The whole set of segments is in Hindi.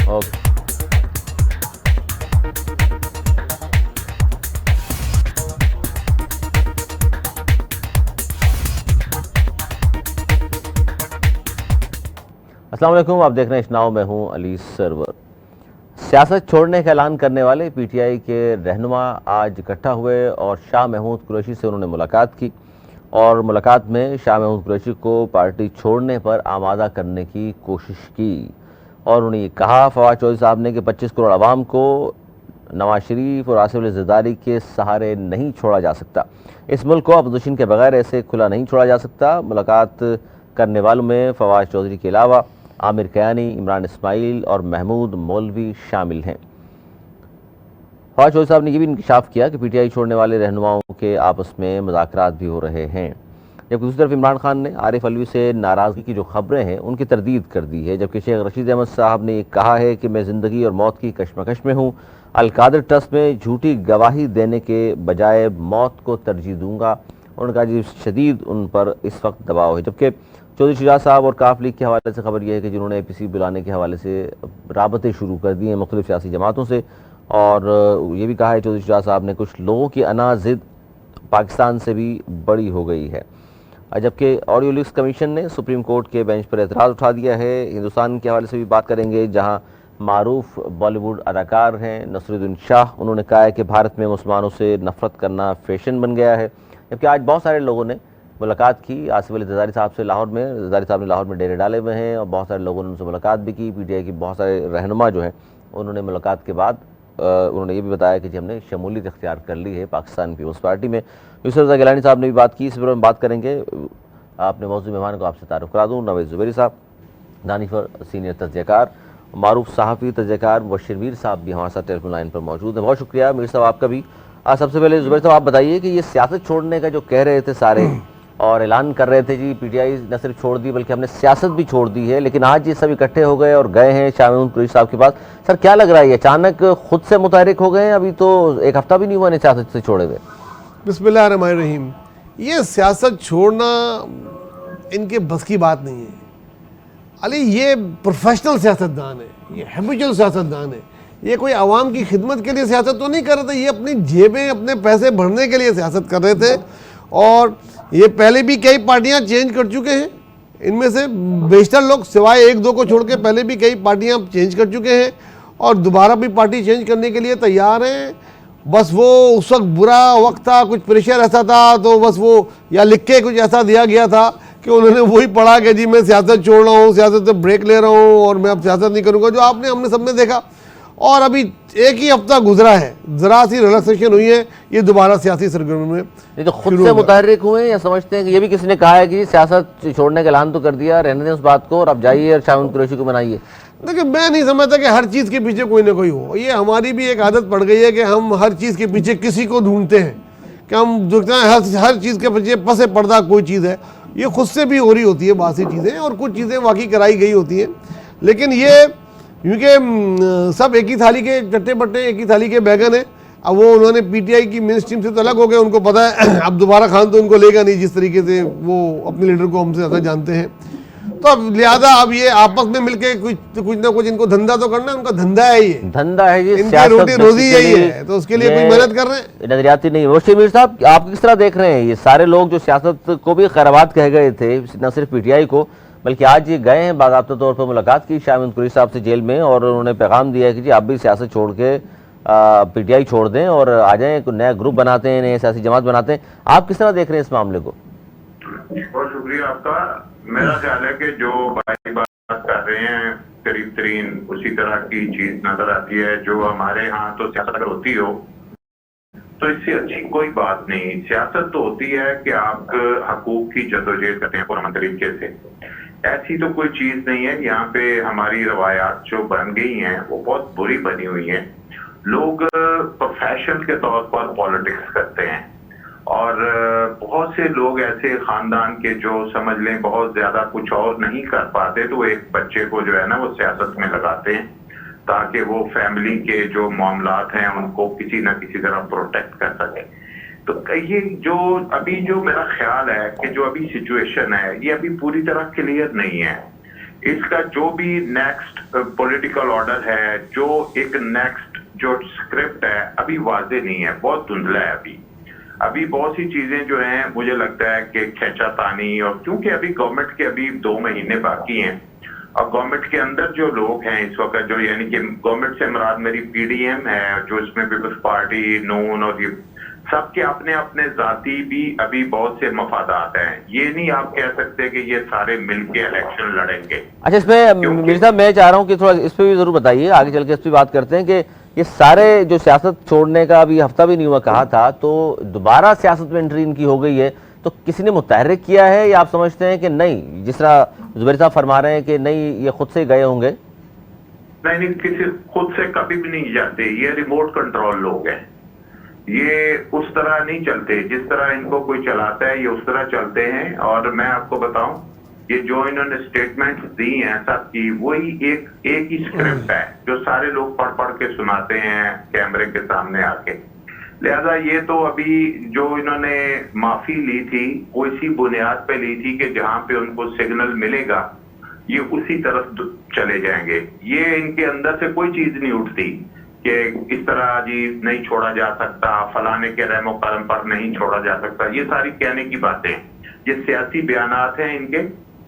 ओके। अस्सलाम वालेकुम, आप देख रहे हैं इस्नाओ, मैं हूं अली सरवर। सियासत छोड़ने का ऐलान करने वाले पीटीआई के रहनुमा आज इकट्ठा हुए और शाह महमूद कुरैशी से उन्होंने मुलाकात की और मुलाकात में शाह महमूद कुरैशी को पार्टी छोड़ने पर आमादा करने की कोशिश की और उन्होंने ये कहा फवाद चौधरी साहब ने कि 25 करोड़ आवाम को नवाज शरीफ और आसिफ अली ज़रदारी के सहारे नहीं छोड़ा जा सकता। इस मुल्क को अपोजिशन के बगैर ऐसे खुला नहीं छोड़ा जा सकता। मुलाकात करने वालों में फवाद चौधरी के अलावा आमिर कयानी, इमरान इस्माइल और महमूद मौलवी शामिल हैं। फवाद चौधरी साहब ने यह भी इंकशाफ किया कि पीटीआई छोड़ने वाले रहनुमाओं के आपस में मुज़ाकरात भी हो रहे हैं, जबकि दूसरी तरफ इमरान खान ने आरिफ अलवी से नाराज़गी की जो खबरें हैं उनकी तरदीद कर दी है। जबकि शेख रशीद अहमद साहब ने कहा है कि मैं ज़िंदगी और मौत की कशमकश में हूँ, अल-कादिर ट्रस्ट में झूठी गवाही देने के बजाय मौत को तरजीह दूंगा। उनका जी शदीद उन पर इस वक्त दबाव है। जबकि चौधरी शुजात साहब और काफ लीग के हवाले से खबर यह है कि जिन्होंने APC बुलाने के हवाले से राबते शुरू कर दिए हैं मुख्तलिफ सियासी जमातों से, और ये भी कहा है चौधरी शुजात साहब ने कुछ लोगों की अना ज़िद पाकिस्तान से भी बड़ी हो गई है। जबकि ऑडियो लीक्स कमीशन ने सुप्रीम कोर्ट के बेंच पर एतराज़ उठा दिया है। हिंदुस्तान के हवाले से भी बात करेंगे, जहाँ मारूफ बॉलीवुड अदाकार हैं नसरुद्दीन शाह, उन्होंने कहा है कि भारत में मुसलमानों से नफरत करना फैशन बन गया है। जबकि आज बहुत सारे लोगों ने मुलाकात की आसिफ अली ज़रदारी साहब से लाहौर में। ज़रदारी साहब ने लाहौर में डेरे डाले हुए हैं और बहुत सारे लोगों ने उनसे मुलाकात भी की। पीटीआई की बहुत सारे रहनुमा जो हैं उन्होंने मुलाकात के बाद उन्होंने ये भी बताया कि जी हमने शमूलियत इख्तियार कर ली है पाकिस्तान पीपल्स पार्टी में। यूसुफ रज़ा गिलानी साहब ने भी बात की, इस बारे में बात करेंगे। आपने मौजूद मेहमान को आपसे तारुफ करा दूँ, नवेद ज़ुबैरी साहब, दानिशवर सीनियर तजज़ियाकार, मारूफ सहाफ़ी तजज़ियाकार मुबश्शिर मीर साहब भी हमारे साथ टेलीफोन लाइन पर मौजूद हैं। बहुत शुक्रिया मीर साहब आपका भी। सबसे पहले ज़ुबैर साहब आप बताइए कि ये सियासत छोड़ने का जो कह रहे थे सारे और ऐलान कर रहे थे जी पीटीआई न सिर्फ छोड़ दी बल्कि हमने सियासत भी छोड़ दी है, लेकिन आज ये सब इकट्ठे हो गए और गए हैं शाह महमूद कुरैशी साहब के पास। सर क्या लग रहा है, ये अचानक खुद से मुतहरिक हो गए हैं? अभी तो एक हफ्ता भी नहीं हुआ इन्हें सियासत से छोड़े हुए। बिस्मिल्लाहिर्रहमानिर्रहीम। ये सियासत छोड़ना इनके बस की बात नहीं है अली। ये प्रोफेशनल सियासतदान है, ये हैबिचुअल सियासतदान है। ये कोई आवाम की खिदमत के लिए सियासत तो नहीं कर रहे थे, ये अपनी जेबें अपने पैसे भरने के लिए सियासत कर रहे थे। और ये पहले भी कई पार्टियां चेंज कर चुके हैं, इनमें से बेशतर लोग सिवाय एक दो को छोड़ के पहले भी कई पार्टियां चेंज कर चुके हैं और दोबारा भी पार्टी चेंज करने के लिए तैयार हैं। बस वो उस वक्त बुरा वक्त था, कुछ प्रेशर ऐसा था, तो बस वो या लिख के कुछ ऐसा दिया गया था कि उन्होंने वही पढ़ा कि जी मैं सियासत छोड़ रहा हूँ, सियासत से ब्रेक ले रहा हूँ और मैं अब सियासत नहीं करूँगा, जो आपने हमने सबने देखा। और अभी एक ही हफ्ता गुजरा है, जरा सी रिलैक्सेशन हुई है, ये दोबारा सियासी सरगर्मी में ये तो खुद से मुतहर्रिक हुए या समझते हैं कि ये भी किसी ने कहा है कि सियासत छोड़ने का ऐलान तो कर दिया, रहने दें उस बात को और अब जाइए और शाह महमूद कुरैशी को बनाइए? देखिए मैं नहीं समझता कि हर चीज़ के पीछे कोई ना कोई हो। ये हमारी भी एक आदत पड़ गई है कि हम हर चीज़ के पीछे किसी को ढूंढते हैं, कि हम देखते हैं हर चीज़ के पीछे पसे पर्दा कोई चीज़ है। ये खुद से भी हो रही होती है बासी चीज़ें और कुछ चीज़ें वाकई कराई गई होती हैं, लेकिन ये क्योंकि सब एक ही थाली के चट्टे बट्टे, एक ही थाली के बैगन है। अब वो उन्होंने पीटीआई की मेन स्ट्रीम से तो अलग हो गए, उनको पता है अब दोबारा खान तो उनको लेगा नहीं, जिस तरीके से वो अपने लीडर को हमसे ज़्यादा जानते हैं। तो अब लिहाजा अब ये आपस में मिलके कुछ ना कुछ इनको धंधा तो करना है, उनका धंधा है, ये धंधा है, ये इनकी रोटी रोजी यही है, तो उसके लिए कोई मेहनत कर रहे हैं, नजरियाती नहीं। मुबश्शिर मीर साहब आप किस तरह देख रहे हैं ये सारे लोग जो सियासत को भी खैराबाद कह गए थे, न सिर्फ पीटीआई को बल्कि आज ये गए हैं बाकायदा तौर पर मुलाकात की शाह महमूद कुरैशी साहब से जेल में और उन्होंने पैगाम दिया है कि जी आप भी सियासत छोड़ के पीटीआई छोड़ दें और आ जाएं, एक नया ग्रुप बनाते हैं, नए सियासी जमात बनाते हैं। आप किस तरह देख रहे हैं इस मामले को? बहुत शुक्रिया आपका। मेरा ख्याल है कि जो भाई बात कर रहे हैं करीब तरीन उसी तरह की चीज नजर आती है। जो हमारे यहाँ तो सियासत अगर होती हो तो इससे अच्छी कोई बात नहीं। सियासत तो होती है कि आप हकूक की जदोजहद करते हैं पुरअमन तरीके से, ऐसी तो कोई चीज नहीं है। यहाँ पे हमारी रवायात जो बन गई हैं वो बहुत बुरी बनी हुई हैं। लोग प्रोफेशन के तौर पर पॉलिटिक्स करते हैं और बहुत से लोग ऐसे खानदान के जो समझ लें बहुत ज्यादा कुछ और नहीं कर पाते, तो एक बच्चे को जो है ना वो सियासत में लगाते हैं ताकि वो फैमिली के जो मामलात हैं उनको किसी न किसी तरह प्रोटेक्ट कर सके। तो ये जो अभी जो मेरा ख्याल है कि जो अभी सिचुएशन है ये अभी पूरी तरह क्लियर नहीं है, इसका जो भी नेक्स्ट पॉलिटिकल ऑर्डर है, जो एक नेक्स्ट जो स्क्रिप्ट है, अभी वाजे नहीं है, बहुत धुंधला है। अभी बहुत सी चीजें जो हैं मुझे लगता है कि खींचातानी, और क्योंकि अभी गवर्नमेंट के अभी 2 महीने बाकी हैं और गवर्नमेंट के अंदर जो लोग हैं इस वक्त, जो यानी कि गवर्नमेंट से मुराद मेरी पीडीएम है, जो इसमें पीपल्स पार्टी, नून और ये सबके अपने अपने जाती भी अभी बहुत से मफादात हैं। ये नहीं आप कह सकते कि ये सारे मिलके इलेक्शन लड़ेंगे। अच्छा, इसमें मीर साहब मैं चाह रहा हूँ कि थोड़ा इस पर भी जरूर बताइए, आगे चल के इस पर बात करते हैं कि ये सारे जो सियासत छोड़ने का अभी हफ्ता भी नहीं हुआ कहा था, तो दोबारा सियासत में एंट्री इनकी हो गई है, तो किसी ने मुतहर्रिक किया है या आप समझते हैं कि नहीं, जिस तरह जुबैर साहब फरमा रहे हैं कि नहीं ये खुद से गए होंगे? नहीं, किसी खुद से कभी भी नहीं जाते, ये रिमोट कंट्रोल लोग हैं, ये उस तरह नहीं चलते जिस तरह इनको कोई चलाता है, ये उस तरह चलते हैं। और मैं आपको बताऊं, ये जो इन्होंने स्टेटमेंट्स दी हैं सबकी, वही एक ही स्क्रिप्ट है जो सारे लोग पढ़ पढ़ के सुनाते हैं कैमरे के सामने आके। लिहाजा ये तो अभी जो इन्होंने माफी ली थी वो इसी बुनियाद पे ली थी कि जहां पे उनको सिग्नल मिलेगा ये उसी तरफ चले जाएंगे। ये इनके अंदर से कोई चीज नहीं उठती कि इस तरह जी नहीं छोड़ा जा सकता, फलाने के रहमो करम पर नहीं छोड़ा जा सकता। ये सारी कहने की बातें, ये सियासी बयानात हैं इनके।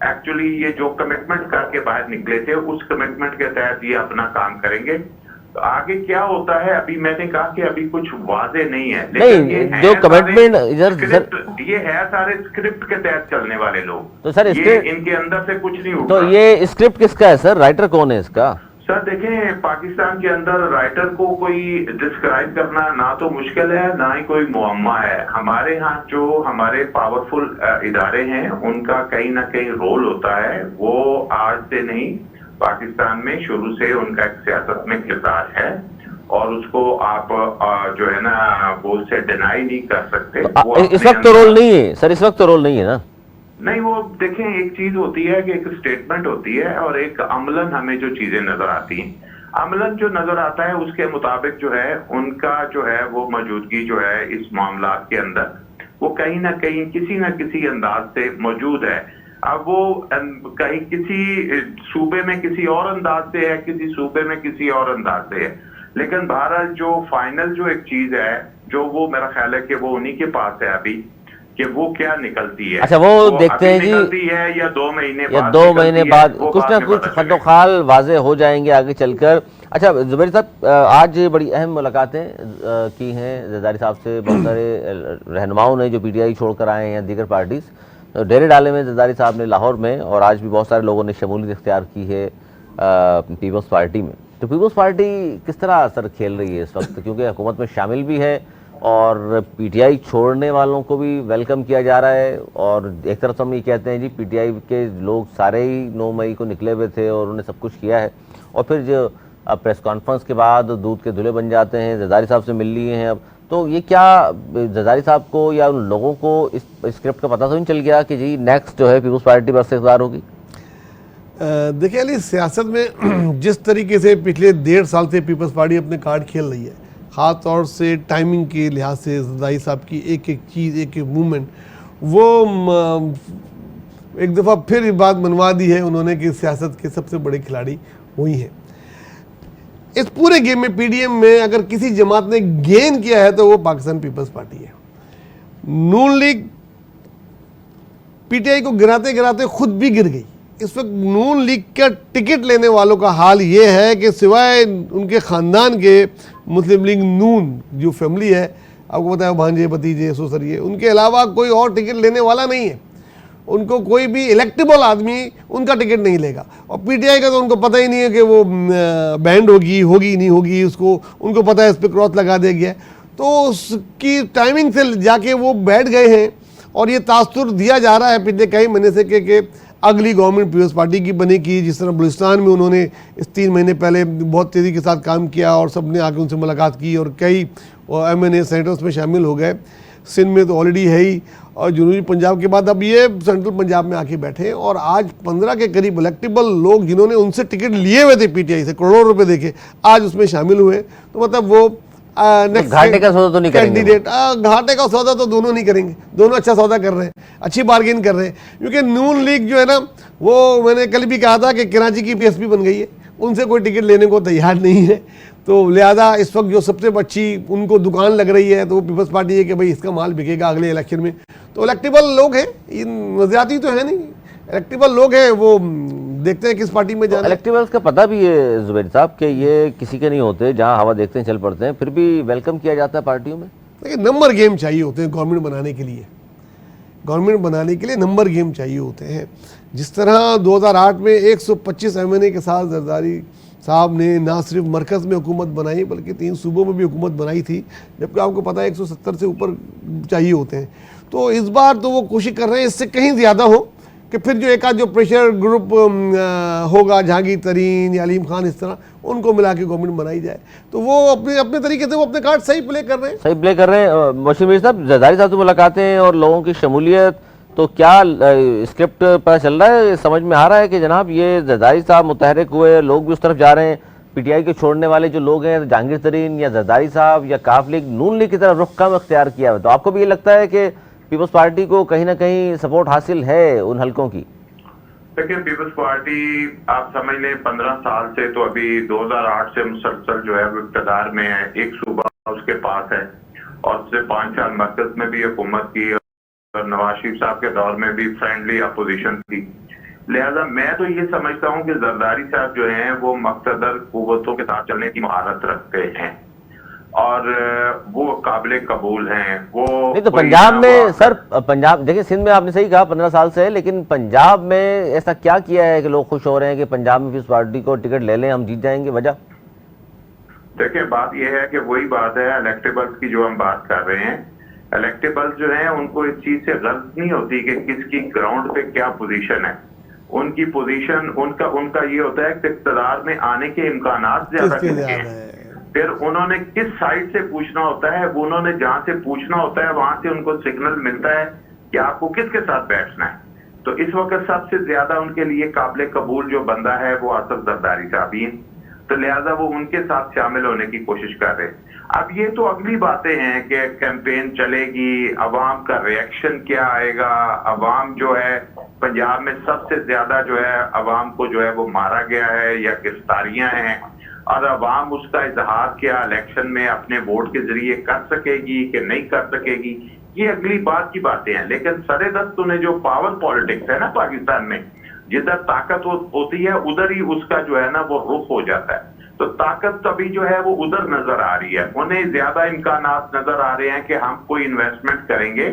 एक्चुअली ये जो कमिटमेंट करके बाहर निकले थे उस कमिटमेंट के तहत ये अपना काम करेंगे। तो आगे क्या होता है अभी मैंने कहा कि अभी कुछ वाजे नहीं है, लेकिन नहीं, जो कमिटमेंट ये है सारे स्क्रिप्ट के तहत चलने वाले लोग। तो सर ये इनके अंदर से कुछ नहीं उठा। तो ये स्क्रिप्ट किसका है सर? राइटर कौन है इसका? सर देखें, पाकिस्तान के अंदर राइटर को कोई डिस्क्राइब करना ना तो मुश्किल है ना ही कोई मुअम्मा है। हमारे यहाँ जो हमारे पावरफुल इदारे हैं उनका कहीं ना कहीं रोल होता है। वो आज से नहीं, पाकिस्तान में शुरू से उनका एक सियासत में किरदार है और उसको आप जो है ना वो उससे डिनाई नहीं कर सकते। तो इस वक्त तो रोल नहीं है सर, इस वक्त तो रोल नहीं है ना? नहीं, वो देखें एक चीज होती है कि एक स्टेटमेंट होती है और एक अमलन हमें जो चीजें नजर आती हैं, अमलन जो नजर आता है उसके मुताबिक जो है उनका जो है वो मौजूदगी जो है इस मामलात के अंदर वो कहीं ना कहीं किसी न किसी अंदाज से मौजूद है। अब वो कहीं किसी सूबे में किसी और अंदाज से है, किसी सूबे में किसी और अंदाज से है, लेकिन बहरहाल जो फाइनल जो एक चीज है जो वो मेरा ख्याल है कि वो उन्हीं के पास है अभी कि वो क्या निकलती है। अच्छा, वो देखते हैं जी, निकलती है या 2 महीने या बाद 2 महीने बाद कुछ ना कुछ खतोखाल वाजे हो जाएंगे आगे चलकर। अच्छा जुबैर साहब, आज बड़ी अहम मुलाकातें की हैं जरदारी साहब से, बहुत सारे रहनुमाओं ने जो पीटीआई छोड़कर आए हैं या दीगर पार्टीज, तो डेरे डाले में जरदारी साहब ने लाहौर में, और आज भी बहुत सारे लोगों ने शमूलियत इख्तियार की है पीपल्स पार्टी में। तो पीपल्स पार्टी किस तरह असर खेल रही है इस वक्त, क्योंकि हुकूमत में शामिल भी है और पीटीआई छोड़ने वालों को भी वेलकम किया जा रहा है, और एक तरफ हम ये कहते हैं जी पीटीआई के लोग सारे ही 9 मई को निकले हुए थे और उन्होंने सब कुछ किया है, और फिर जो प्रेस कॉन्फ्रेंस के बाद दूध के धुले बन जाते हैं, जरदारी साहब से मिल लिए हैं। अब तो ये क्या जरदारी साहब को या उन लोगों को इस स्क्रिप्ट का पता तो नहीं चल गया कि जी नेक्स्ट जो है पीपल्स पार्टी बरस इख्तियार होगी? देखिए अली, सियासत में जिस तरीके से पिछले 1.5 साल से पीपल्स पार्टी अपने कार्ड खेल रही है, ख़ास तौर से टाइमिंग के लिहाज से जरदारी साहब की एक एक चीज़, एक एक मूवमेंट, वो एक दफ़ा फिर ये बात मनवा दी है उन्होंने कि सियासत के सबसे बड़े खिलाड़ी वही हैं। इस पूरे गेम में पीडीएम में अगर किसी जमात ने गेन किया है तो वो पाकिस्तान पीपल्स पार्टी है। नून लीग पीटीआई को गिराते गिराते खुद भी गिर गई। इस वक्त नून लीग का टिकट लेने वालों का हाल ये है कि सिवाय उनके ख़ानदान के मुस्लिम लीग नून जो फैमिली है, आपको पता है भांजे भतीजे ससुरिये, उनके अलावा कोई और टिकट लेने वाला नहीं है। उनको कोई भी इलेक्टेबल आदमी उनका टिकट नहीं लेगा, और पीटीआई का तो उनको पता ही नहीं है कि वो बैंड होगी नहीं होगी, उसको उनको पता है इस पर क्रॉस लगा दिया गया। तो उसकी टाइमिंग से जाके वो बैठ गए हैं, और ये तासुर दिया जा रहा है पिछले कई महीने से कि अगली गवर्नमेंट पीपल्स पार्टी की बनेगी। जिस तरह बलूचिस्तान में उन्होंने इस 3 महीने पहले बहुत तेज़ी के साथ काम किया और सब ने आके उनसे मुलाकात की, और कई MNA सेनेटर्स में शामिल हो गए। सिंध में तो ऑलरेडी है ही, और जनूबी पंजाब के बाद अब ये सेंट्रल पंजाब में आके बैठे, और आज 15 के करीब इलेक्टेबल लोग जिन्होंने उनसे टिकट लिए हुए थे पीटीआई से, करोड़ों रुपए देके, आज उसमें शामिल हुए। तो मतलब वो नेक्स्ट घाटे का सौदा तो नहीं करेंगे कैंडिडेट। घाटे का सौदा तो दोनों नहीं करेंगे, दोनों अच्छा सौदा कर रहे हैं, अच्छी बार्गेन कर रहे हैं, क्योंकि नून लीग जो है ना, वो मैंने कल भी कहा था कि कराची की पीएसपी बन गई है, उनसे कोई टिकट लेने को तैयार नहीं है। तो लिहाजा इस वक्त जो सबसे अच्छी उनको दुकान लग रही है तो वो पीपल्स पार्टी है कि भाई इसका माल बिकेगा अगले इलेक्शन में। तो इलेक्टेबल लोग हैं, नजरियाती तो है नहीं, इलेक्टेबल लोग हैं, वो देखते हैं किस पार्टी में जाना है। इलेक्टेबल्स का पता भी है जुबैर साहब कि ये किसी के नहीं होते, जहां हवा देखते हैं चल पड़ते हैं, फिर भी वेलकम किया जाता है पार्टियों में। देखिए नंबर गेम चाहिए होते हैं गवर्नमेंट बनाने के लिए, गवर्नमेंट बनाने के लिए नंबर गेम चाहिए होते हैं। जिस तरह 2008 में 125 MNA के साथ जरदारी साहब ने ना सिर्फ मरकज़ में हुकूमत बनाई बल्कि 3 सूबों में भी हुकूमत बनाई थी, जबकि आपको पता है 170 से ऊपर चाहिए होते हैं। तो इस बार तो वो कोशिश कर रहे हैं इससे कहीं ज़्यादा हो कि फिर जो एक आध जो प्रेशर ग्रुप होगा, जहांगीर तरीन या अलीम खान, इस तरह उनको मिला के गवर्नमेंट बनाई जाए। तो वो अपने अपने तरीके से वो अपने कार्ड सही प्ले कर रहे हैं, सही प्ले कर रहे हैं। मोहसिन मीर साहब, जरदारी साहब से मुलाकातें और लोगों की शमूलियत, तो क्या स्क्रिप्ट पता चल रहा है, समझ में आ रहा है कि जनाब ये जरदारी साहब मुतहरिक हुए, लोग भी उस तरफ जा रहे हैं, पीटीआई के छोड़ने वाले जो लोग हैं, जहांगीर तरीन या जरदारी साहब या काफ लीग, नून लीग की तरफ रुख कम इख्तियार किया है, तो आपको भी ये लगता है कि पीपल्स पार्टी को कहीं ना कहीं सपोर्ट हासिल है उन हलकों की? देखिए पीपल्स पार्टी आप समझ लें 15 साल से, तो अभी 2008 से मुसलसल जो है वो इक़्तिदार में है, एक सूबा उसके पास है और उससे 5 साल मरकज में भी हुकूमत की और नवाज शरीफ साहब के दौर में भी फ्रेंडली अपोजिशन थी। लिहाजा मैं तो ये समझता हूँ कि जरदारी साहब जो हैं वो मक्तदर कुव्वतों के साथ चलने की महारत रखते हैं और वो काबिल कबूल हैं। वो नहीं तो पंजाब में सर, पंजाब देखिए, सिंध में आपने सही कहा 15 साल से है, लेकिन पंजाब में ऐसा क्या किया है कि लोग खुश हो रहे हैं कि पंजाब में पीपल्स पार्टी को टिकट ले लें, हम जीत जाएंगे? वजह देखिए बात यह है कि वही बात है इलेक्टेबल्स की जो हम बात कर रहे हैं। इलेक्टेबल्स जो हैं उनको इस चीज से गलत नहीं होती कि किसकी ग्राउंड पे क्या पोजीशन है। उनकी पोजीशन उनका ये होता है कि इक़्तिदार में आने के इम्कानात ज्यादा किसके हैं, फिर उन्होंने किस साइड से पूछना होता है, वो उन्होंने जहां से पूछना होता है वहां से उनको सिग्नल मिलता है कि आपको किसके साथ बैठना है। तो इस वक्त सबसे ज्यादा उनके लिए काबिल कबूल जो बंदा है वो आसफ जरदारी साहब ही, तो लिहाजा वो उनके साथ शामिल होने की कोशिश कर रहे हैं। अब ये तो अगली बातें हैं कि कैंपेन चलेगी, अवाम का रिएक्शन क्या आएगा, अवाम जो है पंजाब में सबसे ज्यादा जो है अवाम को जो है वो मारा गया है या गिरफ्तारियां हैं, और अवाम उसका इजहार क्या इलेक्शन में अपने वोट के जरिए कर सकेगी कि नहीं कर सकेगी, ये अगली बात की बातें हैं। लेकिन सरेदस्त उन्हें जो पावर पॉलिटिक्स है ना पाकिस्तान में, जिधर ताकत होती है उधर ही उसका जो है ना वो रुख हो जाता है। तो ताकत अभी जो है वो उधर नजर आ रही है, उन्हें ज्यादा इम्कानात नजर आ रहे हैं कि हम कोई इन्वेस्टमेंट करेंगे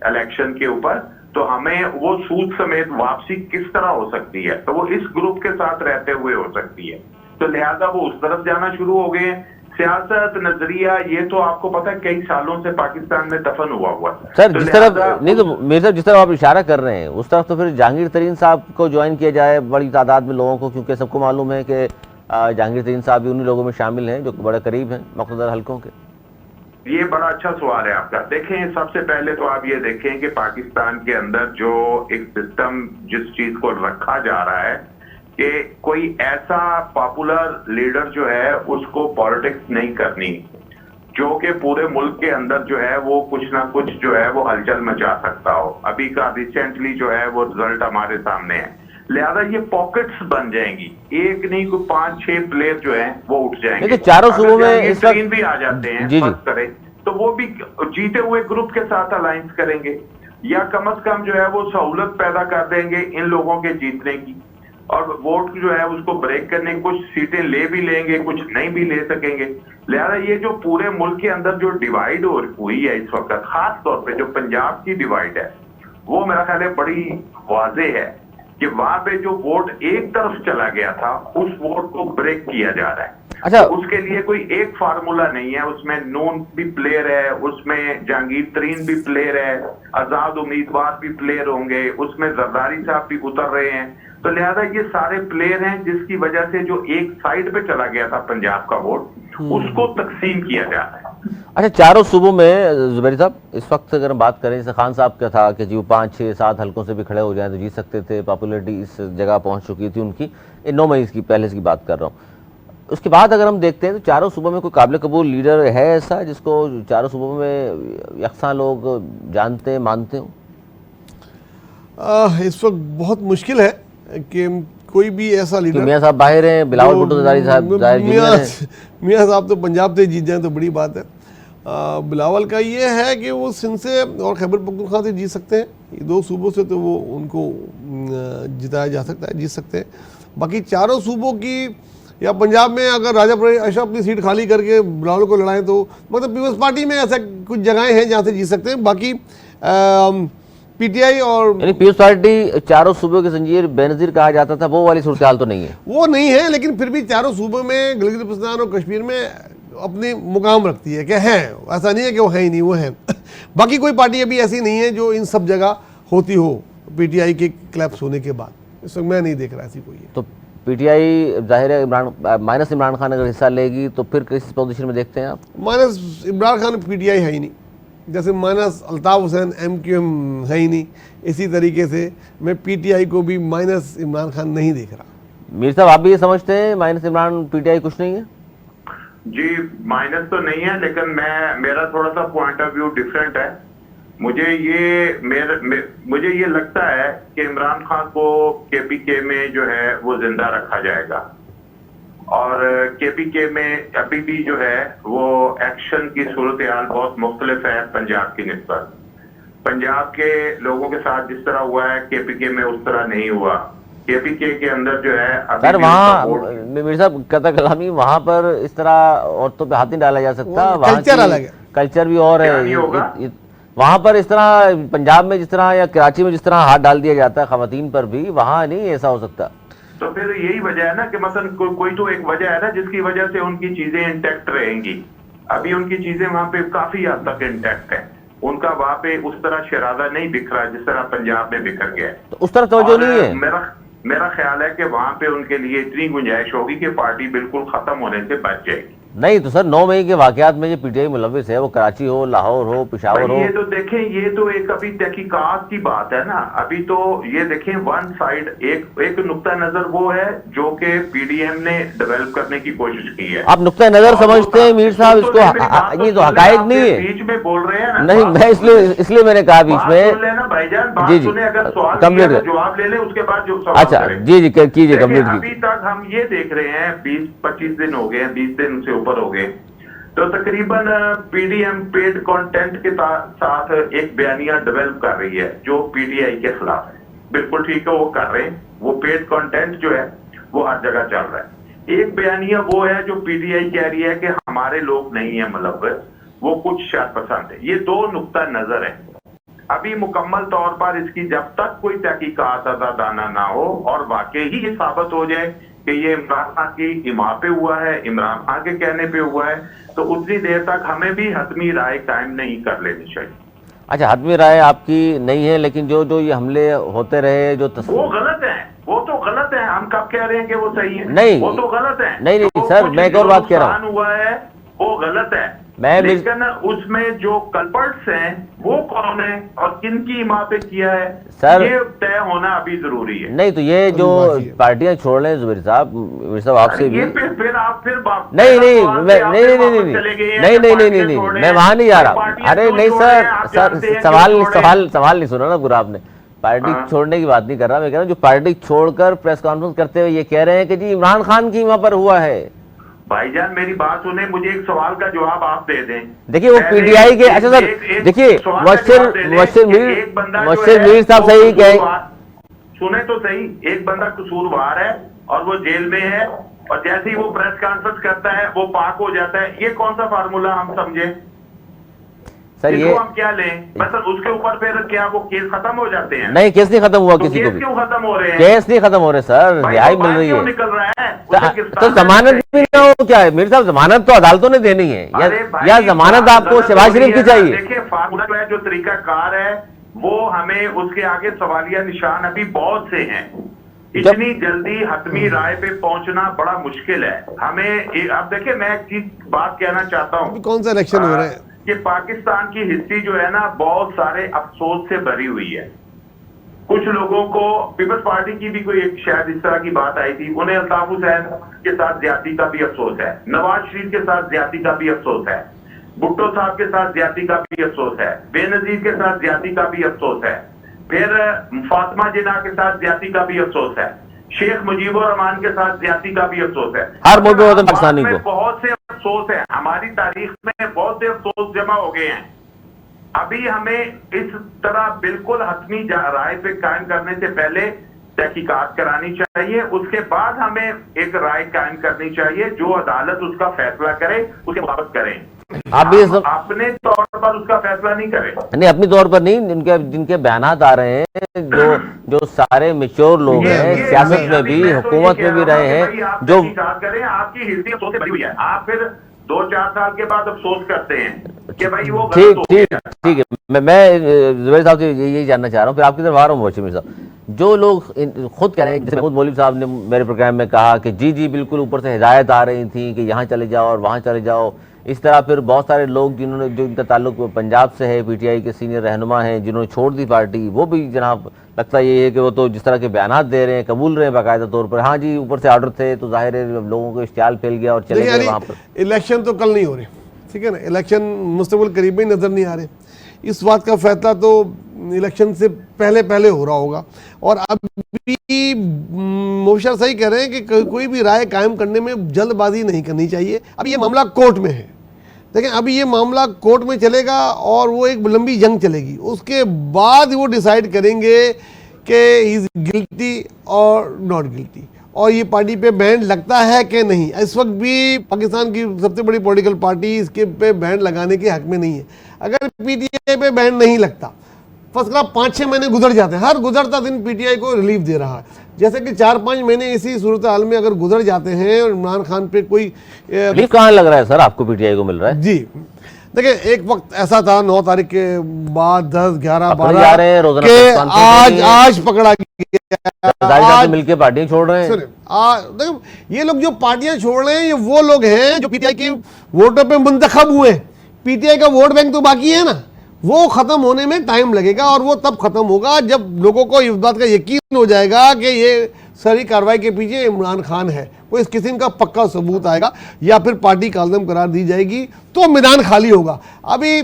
इलेक्शन के ऊपर तो हमें वो सूद समेत वापसी किस तरह हो सकती है, तो वो इस ग्रुप के साथ रहते हुए हो सकती है। तो लिहाजा वो उस तरफ जाना शुरू हो गए। सियासत नजरिया ये तो आपको पता है कई सालों से पाकिस्तान में दफन हुआ सर, तो जिस तरफ नहीं तो मेरे साहब जिस तरफ आप इशारा कर रहे हैं उस तरफ तो फिर जहांगीर तरीन साहब को ज्वाइन किया जाए बड़ी तादाद में लोगों को, क्योंकि सबको मालूम है कि जहांगीर तरीन साहब भी उन्हीं लोगों में शामिल हैं जो बड़े करीब हैं मक़दर हलकों के। ये बड़ा अच्छा सवाल है आपका। देखें सबसे पहले तो आप ये देखें कि पाकिस्तान के अंदर जो एक सिस्टम जिस चीज को रखा जा रहा है कि कोई ऐसा पॉपुलर लीडर जो है उसको पॉलिटिक्स नहीं करनी जो कि पूरे मुल्क के अंदर जो है वो कुछ ना कुछ जो है वो हलचल मचा सकता हो। अभी का रिसेंटली जो है वो रिजल्ट हमारे सामने है। लिहाजा ये पॉकेट्स बन जाएंगी, एक नहीं कोई 5-6 प्लेयर जो है वो उठ जाएंगे। तो चारों सूबों में इस वक्त भी आ जाते हैं जी करें तो वो भी जीते हुए ग्रुप के साथ अलायंस करेंगे या कम से कम जो है वो सहूलत पैदा कर देंगे इन लोगों के जीतने की, और वोट जो है उसको ब्रेक करने, कुछ सीटें ले भी लेंगे कुछ नहीं भी ले सकेंगे। लिहाजा ये जो पूरे मुल्क के अंदर जो डिवाइड हुई है इस वक्त, खास तौर पे जो पंजाब की डिवाइड है वो मेरा ख्याल है बड़ी वाज़ेह है कि वहां पे जो वोट एक तरफ चला गया था उस वोट को ब्रेक किया जा रहा है। अच्छा, तो उसके लिए कोई एक फार्मूला नहीं है, उसमें नून भी प्लेयर है, उसमें जहांगीर तरीन भी प्लेयर है, आजाद उम्मीदवार भी प्लेयर होंगे, उसमें जरदारी साहब भी उतर रहे हैं। तो लिहाजा ये सारे प्लेयर हैं जिसकी वजह से जो एक साइड पे चला गया था पंजाब का वोट उसको तकसीम किया जा रहा है। अच्छा, चारों सूबों में जुबैर साहब इस वक्त अगर हम बात करें, जैसे खान साहब का था कि जी वो 5-6-7 हलकों से भी खड़े हो जाए तो जीत सकते थे, पॉपुलरिटी इस जगह पहुंच चुकी थी उनकी, 9 मई की पहले की बात कर रहा हूँ। उसके बाद अगर हम देखते हैं तो चारों सूबों में कोई काबिल कबूल लीडर है ऐसा जिसको चारों सूबों में यकसा लोग जानते मानते हो? इस वक्त बहुत मुश्किल है कि कोई भी ऐसा लीडर, मियाँ साहब बाहर हैं, बिलावल भुट्टो ज़रदारी साहब ज़ाहिर जूनियर हैं। मियाँ साहब तो पंजाब से जीत जाए तो बड़ी बात है। बिलावल का ये है कि वो सिंध से और खैबर पख्तूनख्वा से जीत सकते हैं, ये दो सूबों से तो वो उनको जिताया जा सकता है, जीत सकते हैं। बाकी चारों सूबों की, या पंजाब में अगर राजा अशरफ अपनी सीट खाली करके बिलावल को लड़ाएं तो मतलब पीपल्स पार्टी में ऐसा कुछ जगहें हैं जहाँ से जीत सकते हैं। बाकी पीटीआई और पीपल्स पार्टी चारों सूबों की जंजीर बेनजीर कहा जाता था, वो वाली सूरत हाल तो नहीं है? वो नहीं है, लेकिन फिर भी चारों सूबों में गिलगित बल्तिस्तान और कश्मीर में अपनी मुकाम रखती है कि है, ऐसा नहीं है कि वो है ही नहीं, वो है। बाकी कोई पार्टी अभी ऐसी नहीं है जो इन सब जगह होती हो पीटीआई के क्लैप्स होने के बाद, इस वक्त मैं नहीं देख रहा ऐसी कोई है। तो पीटीआई जाहिर है माइनस इमरान खान अगर हिस्सा लेगी तो फिर किस पोजीशन में देखते हैं आप? माइनस इमरान खान पीटीआई है ही नहीं, जैसे माइनस अल्ताफ हुसैन एमक्यूएम है ही नहीं, इसी तरीके से मैं पीटीआई को भी माइनस इमरान खान नहीं देख रहा। मीर साहब, आप भी ये समझते हैं माइनस इमरान पीटीआई कुछ नहीं है? जी, माइनस तो नहीं है, लेकिन मेरा थोड़ा सा पॉइंट ऑफ व्यू डिफरेंट है। मुझे ये लगता है कि इमरान खान को केपीके में जो है वो जिंदा रखा जाएगा, और केपीके में अभी भी जो है वो एक्शन की सूरत हाल बहुत मुख्तलिफ है पंजाब की निस्बत। पंजाब के लोगों के साथ जिस तरह हुआ है केपीके में उस तरह नहीं हुआ। केपीके के अंदर जो है सर वहाँ मीर साहब कथा कलामी, वहाँ पर इस तरह औरतों पे हाथ नहीं डाला जा सकता, वहाँ कल्चर अलग है, कल्चर भी और है। वहाँ पर इस तरह पंजाब में जिस तरह या कराची में जिस तरह हाथ डाल दिया जाता है खवातीन पर भी, वहाँ नहीं ऐसा हो सकता। तो फिर यही वजह है ना कि मसलन कोई तो एक वजह है ना जिसकी वजह से उनकी चीजें इंटैक्ट रहेंगी। अभी उनकी चीजें वहाँ पे काफी हद तक इंटैक्ट है, उनका वहाँ पे उस तरह शरादा नहीं बिखरा जिस तरह पंजाब में बिखर गया है। तो उस तरह तवज्जो नहीं है। मेरा ख्याल है कि वहाँ पे उनके लिए इतनी गुंजाइश होगी कि पार्टी बिल्कुल खत्म होने से बच जाएगी। नहीं तो सर 9 मई के वाकयात में जो पीटीआई मुलविस है, वो कराची हो, लाहौर हो, पेशावर हो, ये तो देखें, ये तो एक अभी तहकीकात की बात है ना। अभी तो ये देखें वन साइड एक नुक्ता नजर वो है जो कि पीडीएम ने डेवलप करने की कोशिश की है। आप नुक्ता नजर समझते हैं मीर साहब इसको? ये तो हकायक नहीं है। बीच में बोल रहे हैं ना, नहीं मैं इसलिए मैंने कहा बीच में। भाईजान जी जी, अगर सवाल जवाब ले ले उसके बाद जो सवाल। अच्छा जी जी कीजिए, कंप्लीट कीजिए। अभी तक हम ये देख रहे हैं 20-25 दिन हो गए, 20 दिन से ऊपर हो गए, तो तकरीबन पीडीएम पेड कंटेंट के साथ एक बयानिया डेवलप कर रही है जो पीटीआई के खिलाफ है। बिल्कुल ठीक है, वो कर रहे हैं, वो पेड कंटेंट जो है वो हर जगह चल रहा है। एक बयानिया वो है जो पीटीआई कह रही है कि हमारे लोग नहीं है मुलव्वस, वो कुछ शर पसंद है। ये दो नुक्ता नजर है। अभी मुकम्मल तौर पर इसकी जब तक कोई तहकीकात दाना ना हो और वाकई ही ये साबित हो जाए कि ये इमरान खान की इमा पे हुआ है, इमरान खान के कहने पे हुआ है, तो उतनी देर तक हमें भी हतमी राय कायम नहीं कर लेनी चाहिए। अच्छा, हतमी राय आपकी नहीं है, लेकिन जो ये हमले होते रहे जो वो गलत है, वो तो गलत है। हम कब कह रहे हैं कि वो सही है? नहीं, वो तो गलत है। नहीं सर, मैं एक और बात कह रहा हूँ, हुआ है वो गलत है, लेकिन उसमें जो कल्पर्ट्स हैं वो कौन है और किन की इमा पे किया है सर, ये तय होना अभी जरूरी है। नहीं तो ये जो पार्टियां छोड़ रहे हैं जुबैर साहब आपसे भी फिर आप नहीं मैं वहां नहीं जा रहा। अरे नहीं सर सवाल नहीं सुना ना पूरा आपने। पार्टी छोड़ने की बात नहीं कर रहा, मैं कह रहा हूँ जो पार्टी छोड़कर प्रेस कॉन्फ्रेंस करते हुए ये कह रहे हैं कि जी इमरान खान की इमा पर हुआ है। भाईजान मेरी बात सुने, मुझे एक सवाल का जवाब आप दे दें। देखिए वो पीटीआई के, अच्छा सर देखिए वशीर मीर साहब सही कहे, सुने तो सही, एक बंदा कसूरवार है और वो जेल में है और जैसे ही वो प्रेस कॉन्फ्रेंस करता है वो पाक हो जाता है। ये कौन सा फार्मूला हम समझे सर? ये हम क्या लें? मतलब उसके ऊपर फिर क्या वो केस खत्म हो जाते हैं? नहीं, केस नहीं खत्म हुआ, किसी को भी क्यों खत्म हो रहे हैं? केस नहीं खत्म हो रहे सर, रिहाई मिल रही है। निकल रहा है तो जमानत भी ना हो क्या है मेरे साहब? जमानत तो अदालतों ने देनी है, या जमानत आपको शहबाज शरीफ की चाहिए? देखिए फार्मूला जो है, जो तरीका कार है वो हमें उसके आगे सवालिया निशान अभी बहुत से हैं। इतनी जल्दी हतमी राय पे पहुंचना बड़ा मुश्किल है हमें। अब देखिए मैं एक चीज बात कहना चाहता हूँ, कौन सा इलेक्शन हो रहा है कि पाकिस्तान की हिस्ट्री जो है ना बहुत सारे अफसोस से भरी हुई है। कुछ लोगों को पीपल्स पार्टी की भी कोई एक शायद इस तरह की बात आई थी, उन्हें अल्ताफ हुसैन के साथ ज्यादती का भी अफसोस है, नवाज शरीफ के साथ ज्यादती का भी अफसोस है, भुट्टो साहब के साथ ज्यादती का भी अफसोस है, बेनजीर के साथ ज्यादती का भी अफसोस है, फिर फातिमा जिन्ना के साथ ज्यादती का भी अफसोस है, शेख मुजीबुर रहमान के साथ ज्यादती का भी अफसोस है। हर मुल्क में वतन पाकिस्तानी को बहुत से अफसोस है, हमारी तारीख में बहुत से अफसोस जमा हो गए हैं। अभी हमें इस तरह बिल्कुल हतमी राय पे कायम करने से पहले तहकीकात करानी चाहिए, उसके बाद हमें एक राय कायम करनी चाहिए, जो अदालत उसका फैसला करे उसके मुताबिक करें। आप भी अपने तौर पर उसका फैसला नहीं करें। नहीं, अपनी तौर पर नहीं, जिनके बयानात आ रहे हैं, जो सारे मेच्योर लोग हैं, सियासत में भी हुकूमत में भी रहे हैं, जो करें, आपकी हिस्ट्री अफसोस से भरी हुई है, आप फिर 2-4 साल के बाद अफसोस करते हैं कि भाई वो ठीक है। मैं जुबैर साहब से यही जानना चाह रहा हूँ, फिर आपकी तरफ आ रहा हूँ मोहसिन साहब। जो लोग खुद कह रहे हैं, जैसे महमूद मौलवी साहब ने मेरे प्रोग्राम में कहा कि जी बिल्कुल ऊपर से हिदायत आ रही थी कि यहाँ चले जाओ और वहाँ चले जाओ, इस तरह फिर बहुत सारे लोग जो इनका ताल्लुक पंजाब से है, पीटीआई के सीनियर रहनुमा हैं, जिन्होंने छोड़ दी पार्टी, वो भी जनाब लगता ये है कि वो तो जिस तरह के बयानात दे रहे हैं, कबूल रहे हैं बाकायदा तौर पर, हाँ जी ऊपर से ऑर्डर थे तो जाहिर है लोगों को इश्तियाल फैल गया और चले गए वहाँ पर। इलेक्शन तो कल नहीं हो रहे, ठीक है ना, इलेक्शन मुस्तकबिल करीब में नजर नहीं आ रहे, इस बात का फैसला तो इलेक्शन से पहले हो रहा होगा। और अभी मोशर सही कह रहे हैं कि कोई भी राय कायम करने में जल्दबाजी नहीं करनी चाहिए। अभी ये मामला कोर्ट में है, देखें अभी ये मामला कोर्ट में चलेगा और वो एक लंबी जंग चलेगी, उसके बाद वो डिसाइड करेंगे कि इज गिल्टी और नॉट गिल्टी, और ये पार्टी पे बैन लगता है कि नहीं। इस वक्त भी पाकिस्तान की सबसे बड़ी पॉलिटिकल पार्टी इसके पे बैन लगाने के हक में नहीं है। अगर पीटीआई पे बैन नहीं लगता, फर्स्ट क्लास 5-6 महीने गुजर जाते हैं, हर गुजरता दिन पीटीआई को रिलीफ दे रहा है, जैसे कि 4-5 महीने इसी सूरत हाल में अगर गुजर जाते हैं और इमरान खान पे कोई रिलीफ कहाँ लग रहा है सर, आपको पीटीआई को मिल रहा है? जी देखिए, एक वक्त ऐसा था 9 तारीख के बाद 10, 11, 12 के आज पकड़ा गया, मिलकर पार्टियां छोड़ रहे हैं। देखो ये लोग जो पार्टियां छोड़ रहे हैं, ये वो लोग हैं जो पीटीआई के वोटों पे मुंतखब हुए। पीटीआई का वोट बैंक तो बाकी है ना, वो खत्म होने में टाइम लगेगा, और वो तब खत्म होगा जब लोगों को इस बात का यकीन हो जाएगा कि ये सारी कार्रवाई के पीछे इमरान खान है, कोई इस किस्म का पक्का सबूत आएगा, या फिर पार्टी कालदम करार दी जाएगी तो मैदान खाली होगा। अभी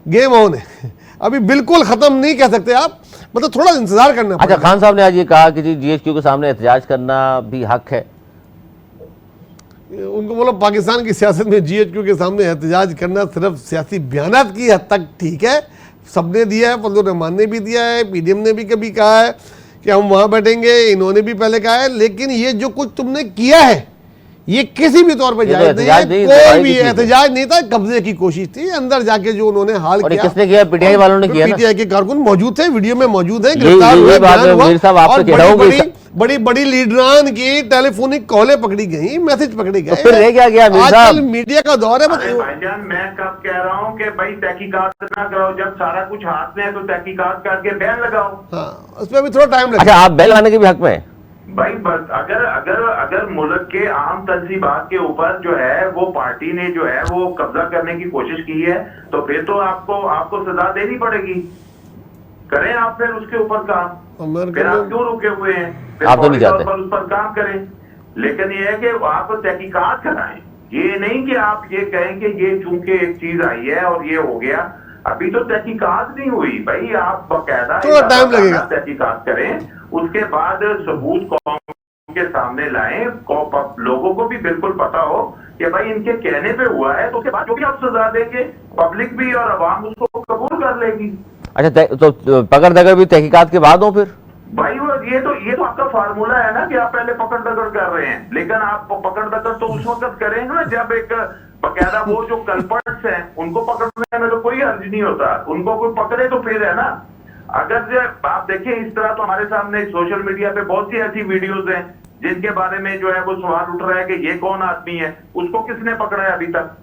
गेम ऑन है, अभी बिल्कुल खत्म नहीं कह सकते आप, मतलब थोड़ा इंतजार करना पड़ेगा। अच्छा, खान साहब ने आज ये कहा कि जी जीएचक्यू के सामने एहतजाज करना भी हक है। उनको बोलो पाकिस्तान की सियासत में जीएचक्यू के सामने एहतजाज करना सिर्फ सियासी बयानात की हद तक ठीक है, सबने दिया है, फजल रहमान ने भी दिया है, पीडीएम ने भी कभी कहा है कि हम वहाँ बैठेंगे, इन्होंने भी पहले कहा है, लेकिन ये जो कुछ तुमने किया है ये किसी भी तौर पर जायज नहीं है, कोई भी एहतजाज नहीं था, कब्जे की कोशिश थी, अंदर जाके जो उन्होंने हाल किया। किसने किया? पीटीआई वालों ने किया। पीटीआई के कारकुन मौजूद थे, वीडियो में मौजूद है, गिरफ्तार हुए, बड़ी बड़ी लीडरान की टेलीफोनिक कॉलें पकड़ी गई, मैसेज पकड़े गए, फिर रह क्या गया? आजकल मीडिया का दौर है। भाईजान मैं कब कह रहा हूँ कि भाई तहकीकात ना करो, जब सारा कुछ हाथ में है तो तहकीकात करके बैन लगाओ। हाँ, उसमें भी थोड़ा टाइम लगेगा। अच्छा, आप बैन लगाने के भी हक में भाई, बस अगर मुल्क के आम तंजीबात के ऊपर जो है वो पार्टी ने जो है वो कब्जा करने की कोशिश की है, तो फिर तो आपको सजा देनी पड़ेगी। करें आप फिर उसके ऊपर काम, फिर आप क्यों रुके हुए हैं? आप तो नहीं चाहते उस पर काम करें, लेकिन ये है कि आप तहकीकात कराएं, ये नहीं कि आप ये कहें कि ये चूंकि एक चीज आई है और ये हो गया। अभी तो तहकीकात नहीं हुई भाई, आप बाकायदा टाइम लगेगा, तहकीकात करें, उसके बाद सबूत कौम के सामने लाएं, लोगों को भी बिल्कुल पता हो कि भाई इनके कहने पे हुआ है, तो उसके बाद जो भी आप सजा देंगे पब्लिक भी और अवाम उसको कबूल कर लेगी। अच्छा, तो पकड़ दकड़ भी तहकीकात के बाद हो फिर भाई? ये तो आपका फार्मूला है ना कि आप पहले पकड़ दकड़ कर रहे हैं, लेकिन आप पकड़ दकड़ तो उस वक्त करेंगे ना जब एक बकायदा वो जो कल्पर्ट्स हैं उनको पकड़ने में तो कोई हर्ज नहीं होता, उनको कोई पकड़े तो फिर है ना। अगर आप देखें इस तरह, तो हमारे सामने सोशल मीडिया पे बहुत सी ऐसी वीडियोस हैं जिनके बारे में जो है वो सवाल उठ रहा है कि ये कौन आदमी है, उसको किसने पकड़ा है अभी तक,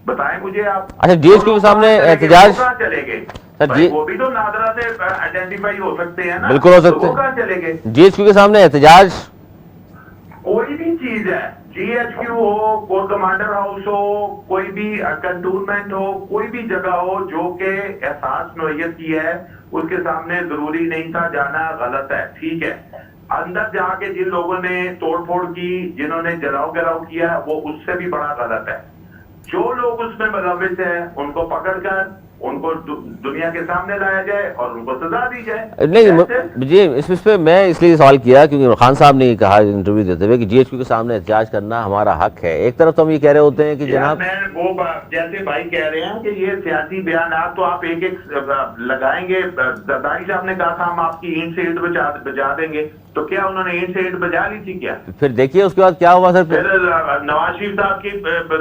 बताएं मुझे आप। अच्छा, जीएचक्यू के सामने एहतजाज चले गए सर जी, वो भी तो नादरा से आइडेंटिफाई हो सकते हैं ना, बिल्कुल हो सकते हैं, कहाँ चले गए? जीएचक्यू के सामने एहतजाज कोई भी चीज है GHQ हो, कोर कमांडर हाउस हो, कोई भी कंटोनमेंट हो, कोई भी जगह हो जो के एहसास नोयत की है, उसके सामने जरूरी नहीं था जाना, गलत है, ठीक है। अंदर जाके जिन लोगों ने तोड़फोड़ की, जिन्होंने जलाओ गिराव किया, वो उससे भी बड़ा गलत है। जो लोग उसमें मुलविस है उनको पकड़कर उनको दुनिया के सामने लाया जाए और उनको सजा दी जाए। नहीं जी, इस पे मैं इसलिए सवाल किया क्योंकि खान साहब ने कहा इंटरव्यू देते हुए कि GHQ के सामने एहतजाज करना हमारा हक है। एक तरफ तो हम ये कह रहे होते हैं कि जनाब वो जैसे भाई कह रहे हैं कि ये सियासी बयान तो आप एक एक लगाएंगे। जरदारी साहब ने कहा था हम आपकी ईंट से ईंट बजा देंगे, तो क्या उन्होंने ईंट से ईंट बजा ली थी क्या? फिर देखिए उसके बाद क्या हुआ सर। फिर नवाज शरीफ साहब की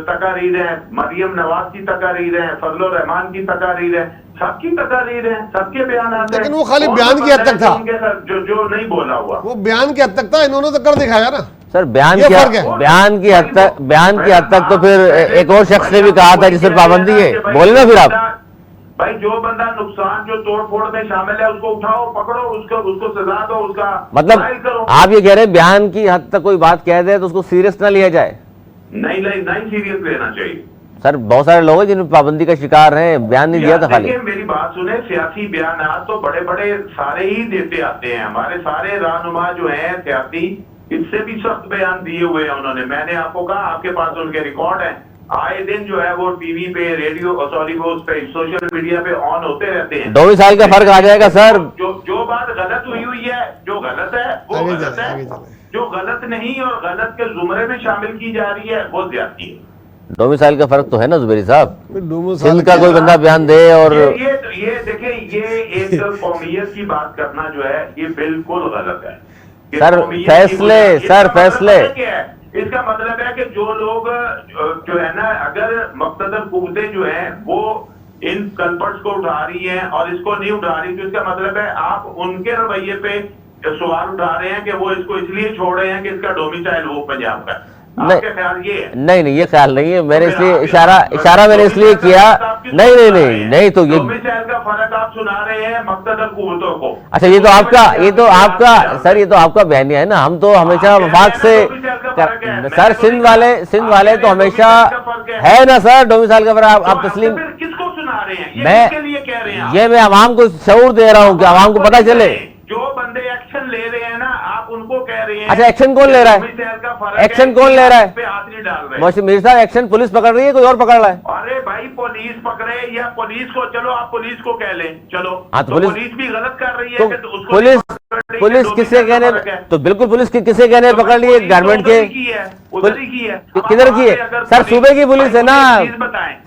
तकारीर है, मरियम नवाज की तकारीर है, फजलुर रहमान की तकारीर है, सबकी तकारीर है, सबके बयान आते हैं। लेकिन वो खाली बयान की हद तक था, जो नहीं बोला हुआ वो बयान की हद तक था, इन्होंने तो कर दिखाया ना सर। बयान की हद तक तो फिर एक और शख्स ने भी कहा था जिस पर पाबंदी है। बोले ना फिर आप भाई, जो बंदा नुकसान जो तोड़फोड़ में शामिल है उसको उठाओ, पकड़ो, उसको सजा दो, उसका मतलब आप ये कह रहे हैं बयान की हद तक कोई बात कह दे तो उसको सीरियस ना लिया जाए? नहीं सीरियस लेना चाहिए सर। बहुत सारे लोग हैं जिन पाबंदी का शिकार हैं, बयान नहीं दिया था खाली। मेरी बात सुने, सियासी बयान तो बड़े बड़े सारे ही देते आते हैं, हमारे सारे रहनुमा जो हैं सियासी, इससे भी सख्त बयान दिए हुए हैं उन्होंने। मैंने आपको कहा आपके पास उनके रिकॉर्ड है, आए दिन जो है वो टीवी पे, रेडियो, सॉरी वो उस पे सोशल मीडिया पे ऑन होते रहते हैं। 2 साल का फर्क आ जाएगा सर। जो बात गलत हुई है, जो गलत है वो गलत है, जो गलत नहीं और गलत के जुमरे में शामिल की जा रही है वो ज्यादती है। 2 साल का फर्क तो है ना जुबेरी साहब। सिंध का कोई बंदा बयान दे और ये देखिए, ये एक कौमियत की बात करना जो है ये बिल्कुल गलत है सर। फैसले इसका मतलब है कि जो लोग जो है ना, अगर मुक़्तदर कुव्वतें जो है वो इन कल्पर्ट्स को उठा रही हैं और इसको नहीं उठा रही, तो इसका मतलब है आप उनके रवैये पे सवाल उठा रहे हैं कि वो इसको इसलिए छोड़ रहे हैं कि इसका डोमिसाइल वो पंजाब का। आपका ख्याल ये है? नहीं ये ख्याल नहीं है। मैंने इसलिए इशारा मैंने इसलिए किया। नहीं तो ये डोमिसाइल का फर्क आप सुना रहे हैं मुक़्तदर कुव्वतों को। अच्छा, ये तो आपका बयानिया है ना। हम तो हमेशा वफाक से सर, सिंध वाले तो हमेशा है ना सर। डोमिसाइल का फर्क आप तस्लीम किसको सुना रहे हैं? ये कह रहे हैं ये मैं आवाम को शऊर दे रहा हूँ कि आवाम को पता चले। जो बंदे एक्शन ले रहे हैं ना, आप उनको कह रहे हैं। अच्छा, एक्शन कौन ले रहा है? एक्शन कौन ले रहा है? पे हाथ नहीं डाल रहे मीर साहब। एक्शन पुलिस पकड़ रही है, कोई और पकड़ रहा है? अरे भाई, पुलिस पकड़े या पुलिस को, चलो आप पुलिस को कह लें, चलो हाँ, तो पुलिस भी गलत कर रही है तो कि उसको पुलिस किसे कहने, तो बिल्कुल पुलिस किसे कहने पकड़ ली है? गारमेंट के उधर ही की है। किधर की है सर? सूबे की पुलिस है ना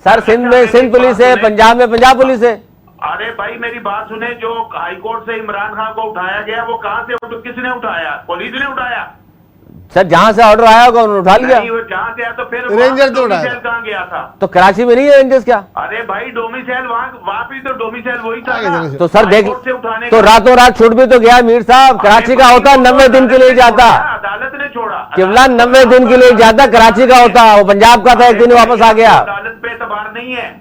सर। सिंध में सिंध पुलिस है, पंजाब में पंजाब पुलिस है। अरे भाई, मेरी बात सुने, जो हाईकोर्ट से इमरान खान को उठाया गया वो कहां से, किसने उठाया? पुलिस ने उठाया सर। जहां से ऑर्डर आया होगा उन्होंने उठा लिया। जहां से आया तो फिर रेंजर तो उठाया। कहां गया था? तो कराची में नहीं है रेंजर्स क्या? अरे भाई, डोमिसाइल वहां भी तो डोमिसाइल वही था ना। तो सर देख, तो रातों रात छूट भी तो गया मीर साहब। कराची का होता 90 दिन के लिए जाता, अदालत ने छोड़ा। किबला 90 दिन के लिए जाता, कराची का होता, वो पंजाब का था, एक दिन वापस आ गया। अदालत पे एतबार नहीं है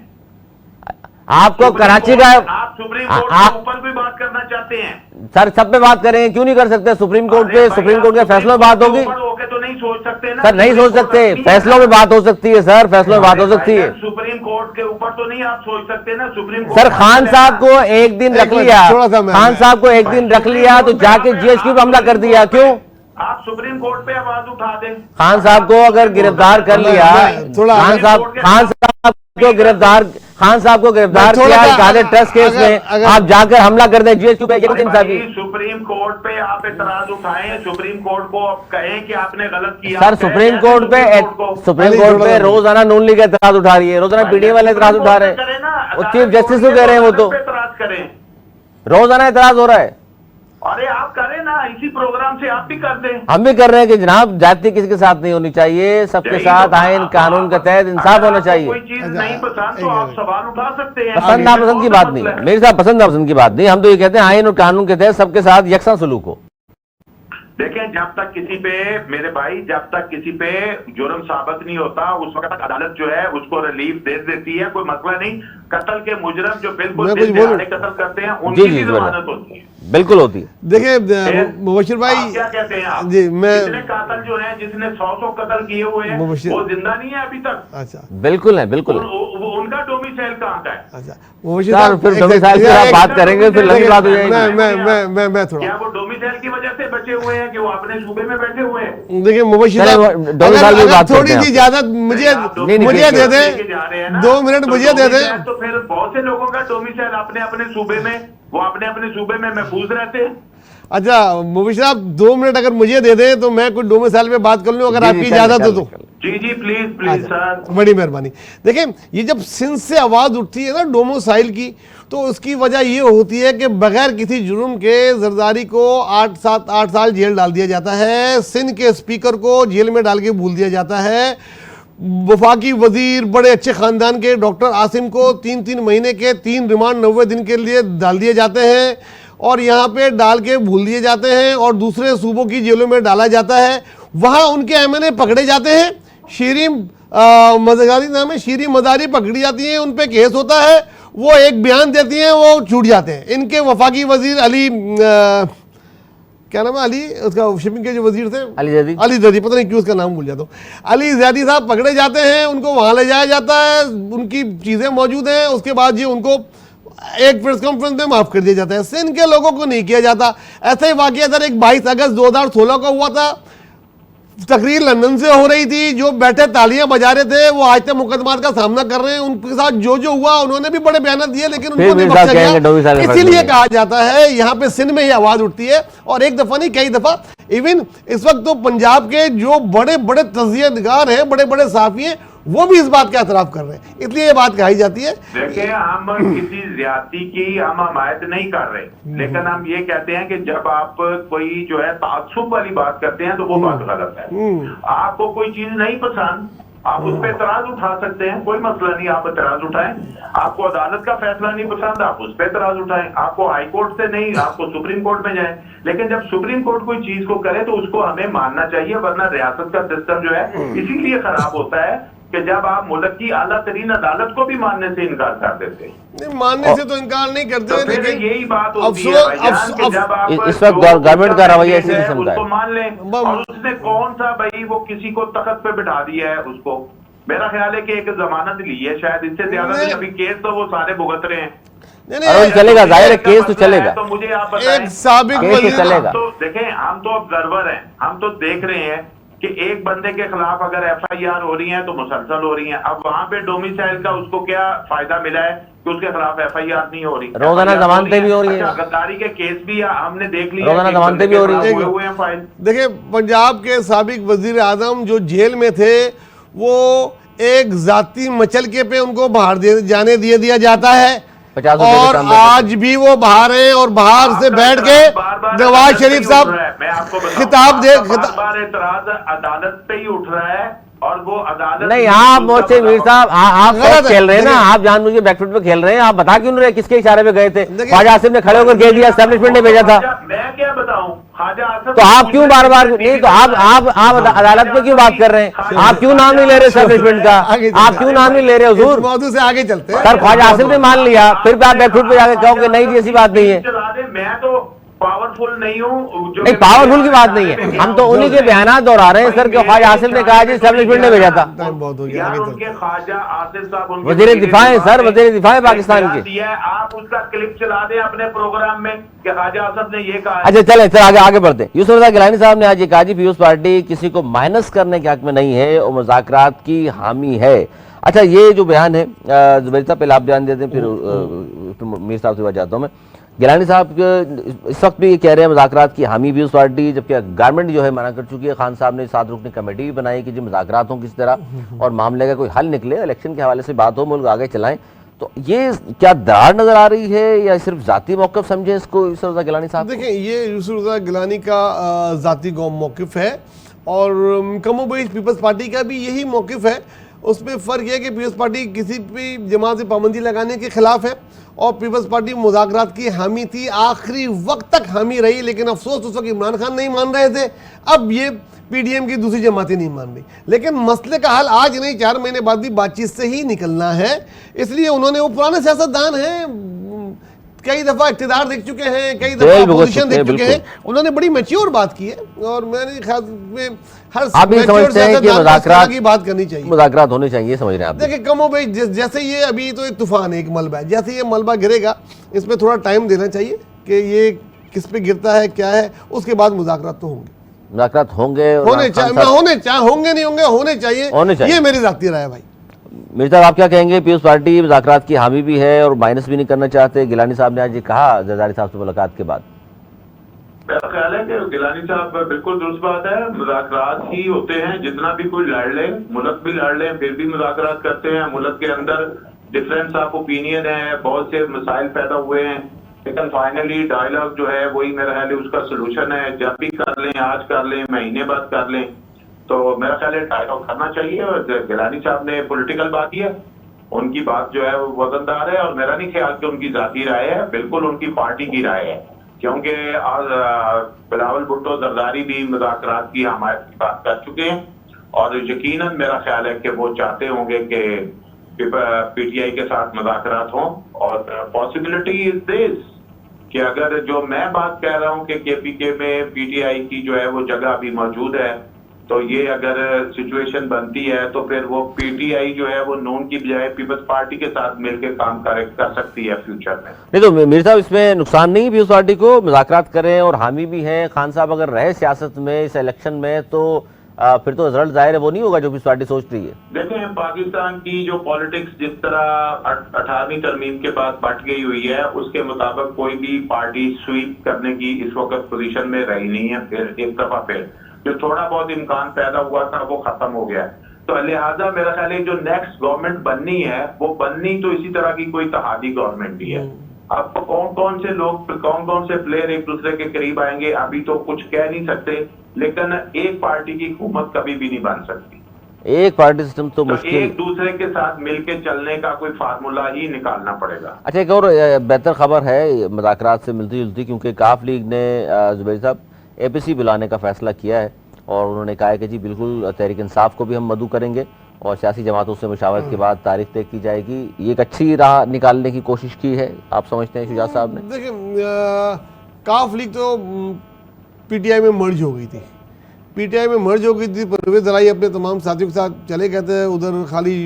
आपको कराची का। आप सुप्रीम कोर्ट के ऊपर भी बात करना चाहते हैं सर? सब पे बात करें, क्यों नहीं कर सकते? सुप्रीम कोर्ट पे, सुप्रीम कोर्ट के फैसलों में बात होगी तो नहीं सोच सकते ना सर? नहीं सोच सकते, फैसलों में बात हो सकती है सर, फैसलों में बात हो सकती है। सुप्रीम कोर्ट के ऊपर तो नहीं आप सोच सकते ना। सुप्रीम कोर्ट सर, खान साहब को एक दिन रख लिया, खान साहब को एक दिन रख लिया तो जाके GHQ पे हमला कर दिया। क्यों? आप सुप्रीम कोर्ट पे आवाज उठा दें। खान साहब को अगर गिरफ्तार कर लिया, खान साहब को गिरफ्तार किया ट्रस्ट केस में, आप जाकर हमला कर दें GHQ पे, सुप्रीम कोर्ट पे आप एतराज उठाएं, सुप्रीम कोर्ट को कहें कि आपने गलत किया। सर, सुप्रीम कोर्ट पे रोजाना नून लीग एतराज उठा रही है, रोजाना पीडीएम वाले एतराज उठा रहे हैं। वो चीफ जस्टिस को कह रहे हैं, वो तो रोजाना एतराज हो रहा है। अरे आप करें ना, इसी प्रोग्राम से आप भी कर दें। हम भी कर रहे हैं कि जनाब जाति किसी के साथ नहीं होनी चाहिए, सबके साथ आइन कानून के तहत इंसाफ होना चाहिए। कोई चीज नहीं पसंद तो आप सवाल उठा सकते हैं। पसंद नापसंद की बात नहीं मेरे साथ, पसंद नापसंद की बात नहीं। हम तो ये कहते हैं आइन और कानून के तहत सबके साथ यकसा सलूक हो। देखें, जब तक किसी पे, मेरे भाई, जब तक किसी पे जुर्म साबित नहीं होता उस वक्त तक अदालत जो है उसको रिलीफ दे देती है, कोई मसला नहीं। कत्ल के मुजरम जो बिल्कुल कत्ल करते हैं उनकी भी जमानत होती है। बिल्कुल होती है। देखिए मुबशिर भाई, आप क्या कहते हैं आप? जी मैं कितने कातल जो हैं, जिसने 100 कत्ल किए हुए हैं, मुबशिर, वो जिंदा नहीं है अभी तक। अच्छा बिल्कुल है, बिल्कुल है। वो उनका डोमिसाइल कहाँ का है? अच्छा मुबशिर सर साहब, फिर डोमिसाइल की आप बात करेंगे फिर लंबी बात हो जाएगी। मैं थोड़ा, क्या वो डोमिसाइल की वजह से बचे हुए हैं कि वो अपने सूबे में बैठे हुए हैं? देखिए मुबशिर चलिए, साहब, डोमिसाइल की बात थोड़ी करते हैं सी आप। इजाजत मुझे मुझे दे दें, 2 मिनट मुझे दे दें। तो फिर बहुत से लोगों का डोमिसाइल अपने अपने सूबे में, वो अपने अपने सूबे में महफूज रहते हैं। अच्छा मुबशिर साहब, 2 मिनट अगर मुझे दे दें तो मैं कुछ डोमिसाइल पे बात कर लूं, अगर आपकी इजाजत हो तो। जी जी प्लीज प्लीज सर, बड़ी मेहरबानी। देखिए ये जब सिंध से आवाज उठती है ना डोमिसाइल की, तो उसकी वजह ये होती है कि बगैर किसी जुर्म के जरदारी को 8 साल जेल डाल दिया जाता है, सिंध के स्पीकर को जेल में डाल के भूल दिया जाता है, वफाकी वजीर बड़े अच्छे खानदान के डॉक्टर आसिम को 3 महीने के 3 रिमांड 90 दिन के लिए डाल दिए जाते हैं, और यहाँ पे डाल के भूल दिए जाते हैं, और दूसरे सूबों की जेलों में डाला जाता है। वहाँ उनके एमएनए पकड़े जाते हैं, शीरी मजारी नाम है, शीरी मजारी पकड़ी जाती हैं, उन पे केस होता है, वो एक बयान देती हैं, वो छूट जाते हैं। इनके वफाकी वजीर अली क्या नाम है, अली, उसका शिपिंग के जो वजीर थे, अली जैदी, पता नहीं क्यों उसका नाम भूल जाता हूँ, अली जैदी साहब पकड़े जाते हैं, उनको वहाँ ले जाया जाता है, उनकी चीज़ें मौजूद हैं, उसके बाद ये उनको एक प्रेस कॉन्फ्रेंस में माफ कर दिया जाता है। सिंध के लोगों को नहीं किया जाता। ऐसा ही वाकया सर एक 22 अगस्त 2016 का हुआ था, तकरीर लंदन से हो रही थी, जो बैठे तालियां बजा रहे थे वो आज तक मुकदमात का सामना कर रहे हैं, उनके साथ जो हुआ उन्होंने भी बड़े बयान दिए, लेकिन उनको नहीं बख्शा गया। इसीलिए कहा जाता है यहाँ पे सिंध में ही आवाज उठती है, और एक दफा नहीं कई दफा। इवन इस वक्त तो पंजाब के जो बड़े बड़े तजियतगार हैं, बड़े बड़े साफी हैं, वो भी इस बात का एतराफ कर रहे हैं, इसलिए ये बात कही जाती है। देखिए हम किसी ज्यादती की हम हमायत नहीं कर रहे, लेकिन हम ये कहते हैं कि जब आप कोई जो है ताज्जुब वाली बात करते हैं तो वो बात गलत है। आपको कोई चीज नहीं पसंद, आप उस पर एतराज उठा सकते हैं, कोई मसला नहीं, आप एतराज उठाएं। आपको अदालत का फैसला नहीं पसंद, आप उस पर एतराज उठाएं। आपको हाई कोर्ट से नहीं, आपको सुप्रीम कोर्ट में जाएं। लेकिन जब सुप्रीम कोर्ट कोई चीज को करे तो उसको हमें मानना चाहिए, वरना रियासत का सिस्टम जो है इसीलिए खराब होता है कि जब आप मुल्क की आला तरीन अदालत को भी मानने से इनकार कर देते हैं। नहीं, मानने से तो इनकार नहीं करते, तो लेकिन यही बात होती है भाईजान कि जब आप इस वक्त गवर्नमेंट का रवैया इसी किस्म का है, उसको मान लें। और उसने कौन सा भाई वो किसी को तख्त पे बिठा दिया है उसको, मेरा ख्याल है कि एक जमानत ली है शायद, इससे ज्यादा नहीं। अभी केस तो वो सारे भुगत रहे हैं। नहीं, चलेगा, जाहिर है केस तो चलेगा, तो मुझे आप बताएं, एक साबिक वजीर चलेगा। तो देखें, हम तो ऑब्जर्वर हैं, हम तो देख रहे हैं कि एक बंदे के खिलाफ अगर FIR हो रही है तो मुसलसल हो रही है। अब वहां पे डोमिसाइल का उसको क्या फायदा मिला है कि उसके खिलाफ FIR नहीं हो रही, रोजाना जमानतें भी हो रही है, अच्छा, गद्दारी के केस भी हमने देख लिया, रोजाना जमानतें भी हो रही है फाइल। देखिए पंजाब के साबिक वजीर आजम जो जेल में थे, वो एक जाती मचलके पे उनको बाहर जाने दिया जाता है, और आज भी वो बाहर हैं, और बाहर से बैठ के नवाज शरीफ साहब खिताब दे, बार एतराज अदालत पे ही उठ रहा है, और वो अदालत नहीं। आप मोर्चे मीर साहब, आप गलत खेल रहे हैं ना, आप जानबूझ के बैकफुट पे खेल रहे हैं। आप बता क्यों रहे किसके इशारे पे गए थे? ख्वाजा आसिफ ने खड़े होकर कह दिया, एस्टेब्लिशमेंट ने भेजा था। मैं क्या बताऊं, ख्वाजा आसिफ तो आप क्यों बार बार नहीं, तो आप अदालत में क्यों बात कर रहे हैं? आप क्यों नाम नहीं ले रहे एस्टेब्लिशमेंट का? आप क्यों नाम नहीं ले रहे हुजूर? मौजूद से आगे चलते हैं। सर ख्वाजा आसिफ ने मान लिया, फिर आप बैकफुट पे जाकर कहोगे नहीं जी ऐसी बात नहीं है। मैं तो पावरफुल नहीं हूँ, नहीं पावरफुल की बात नहीं है, हम तो उन्हीं के बयान दोहरा रहे हैं सर कि ख्वाजा आसिफ ने कहा जी एस्टेब्लिशमेंट ने भेजा था। बहुत हो गया, उनके ख्वाजा आसिफ साहब वजीर दिफा है सर, वजीर दिफा है पाकिस्तान के। आप उसका क्लिप चला दें अपने प्रोग्राम में कि ख्वाजा आसिफ ने ये कहा। अच्छा चले सर आगे बढ़ते हैं। यूसुफ रज़ा गिलानी साहब ने आज ये कहा जी पीपल्स पार्टी किसी को माइनस करने के हक में नहीं है और मुज़ाकरात की हामी है। अच्छा ये जो बयान है जुबैर साहब पहले आप बयान देते हैं, फिर मीर साहब से बात जाता हूँ मैं। गिलानी साहब इस वक्त भी कह रहे हैं मुज़ाकरात की हामी पीपल्स पार्टी, जबकि गवर्नमेंट जो है मना कर चुकी है। खान साहब ने 7 रुकनी कमेटी भी बनाई कि जो मुज़ाकरात हों किस तरह और मामले का कोई हल निकले, इलेक्शन के हवाले से बात हो, मुल्क आगे चलाएं। तो ये क्या दरार नजर आ रही है या सिर्फ जाती मौक़िफ़ समझे इसको यूसुफ रज़ा गिलानी साहब? देखिए ये यूसुफ रज़ा गिलानी का जाती मौक़िफ़ है, और कमोबेश पीपल्स पार्टी का भी यही मौक़िफ़ है। उसमें फ़र्क यह है कि पीपल्स पार्टी किसी भी जमात से पाबंदी लगाने के खिलाफ है, और पीपल्स पार्टी मुज़ाकरात की हामी थी, आखिरी वक्त तक हामी रही, लेकिन अफसोस उस वक्त इमरान खान नहीं मान रहे थे। अब ये PDM की दूसरी जमातें नहीं मान रही, लेकिन मसले का हल आज नहीं 4 महीने बाद भी बातचीत से ही निकलना है। इसलिए उन्होंने, वो पुराने सियासतदान हैं, कई दफा इक़्तिदार देख चुके हैं, कई जेल दफा भुगत अपोजिशन चुके देख हैं, चुके हैं। उन्होंने बड़ी मैच्योर बात की है और मेरे ख्याल में हर आप भी मैच्योर समझते हैं कि सियासतदान को इस तरह मुज़ाकरात की बात करनी चाहिए। मुज़ाकरात होने चाहिए, समझ रहे हैं आप? देखिए कमो भाई, जैसे ये अभी तो एक तूफान है, एक मलबा है, जैसे ये मलबा गिरेगा इसमें थोड़ा टाइम देना चाहिए कि ये किस पे गिरता है, क्या है, उसके बाद मुज़ाकरात तो होंगे, मुज़ाकरात होंगे, होने चाहिए, होंगे नहीं होंगे, होने चाहिए। ये मेरी ज़ाती राय है भाई। मीर साहब आप क्या कहेंगे? पीपल्स पार्टी मुज़ाकरात की हामी भी है और माइनस भी नहीं करना चाहते। गिलानी साहब ने आज ये कहा जरदारी साहब से मुलाकात के बाद। मेरा ख्याल है कि गिलानी साहब बिल्कुल दुरुस्त बात है, मुज़ाकरात ही होते हैं। जितना भी कोई लड़ ले, मुल्क भी लड़ ले, फिर भी मुज़ाकरात करते हैं। मुल्क के अंदर डिफरेंस ऑफ ओपिनियन है, बहुत से मसाइल पैदा हुए हैं, लेकिन फाइनली डायलॉग जो है वही मेरा ख्याल है उसका सोल्यूशन है। जब भी कर लें, आज कर लें, महीने बाद कर लें, तो मेरा ख्याल है डायलॉग करना चाहिए। और गिलानी साहब ने पॉलिटिकल बात की है, उनकी बात जो है वो वजनदार है और मेरा नहीं ख्याल कि उनकी जाती राय है, बिल्कुल उनकी पार्टी की राय है। क्योंकि आज बिलावल भुट्टो जरदारी भी मुज़ाकरात की हमायत की बात कर चुके हैं और यकीनन मेरा ख्याल है कि वो चाहते होंगे कि पीटीआई के साथ मुज़ाकरात हों। और पॉसिबिलिटी इज दिस कि अगर जो मैं बात कह रहा हूं कि केपीके में पीटीआई की जो है वो जगह अभी मौजूद है, तो ये अगर सिचुएशन बनती है तो फिर वो पीटीआई जो है वो नून की बजाय पीपल्स पार्टी के साथ मिलकर काम कर सकती है फ्यूचर में। नहीं तो मीर साहब इसमें नुकसान नहीं पीपल्स पार्टी को? मुज़ाकरात करें और हामी भी हैं खान साहब, अगर रहे सियासत में इस इलेक्शन में तो फिर तो रिजल्ट जाहिर है वो नहीं होगा जो पीपल्स पार्टी सोच रही है। देखें पाकिस्तान की जो पॉलिटिक्स जिस तरह 18वीं तरमीम के बाद बट गई हुई है, उसके मुताबिक कोई भी पार्टी स्वीप करने की इस वक्त पोजीशन में रही नहीं है। फिर एक दफा फिर जो थोड़ा बहुत इम्कान पैदा हुआ था वो खत्म हो गया है। तो लिहाजा मेरा ख्याल है जो नेक्स्ट गवर्नमेंट बननी है वो बननी तो इसी तरह की कोई तहादी गवर्नमेंट ही है। अब कौन कौन से लोग, कौन कौन से प्लेयर एक दूसरे के करीब आएंगे अभी तो कुछ कह नहीं सकते, लेकिन एक पार्टी की हुकूमत कभी भी नहीं बन सकती। एक पार्टी सिस्टम तो मुश्किल, एक दूसरे के साथ मिलकर चलने का कोई फार्मूला ही निकालना पड़ेगा। अच्छा एक और बेहतर खबर है मुज़ाकरात से मिलती जुलती, क्योंकि काफ लीग ने जुबैर साहब एपीसी बुलाने का फैसला किया है और उन्होंने कहा है कि जी बिल्कुल तहरीक इंसाफ को भी हम मदऊ करेंगे और सियासी जमातों से मशावरत के बाद तारीख तय की जाएगी। ये एक अच्छी राह निकालने की कोशिश की है, आप समझते हैं शुजात साहब ने? देखिए काफ लीग तो पीटीआई में मर्ज हो गई थी, पीटीआई में मर्ज हो गई थी। परवेज दलाई अपने तमाम साथियों के साथ चले गए थे उधर, खाली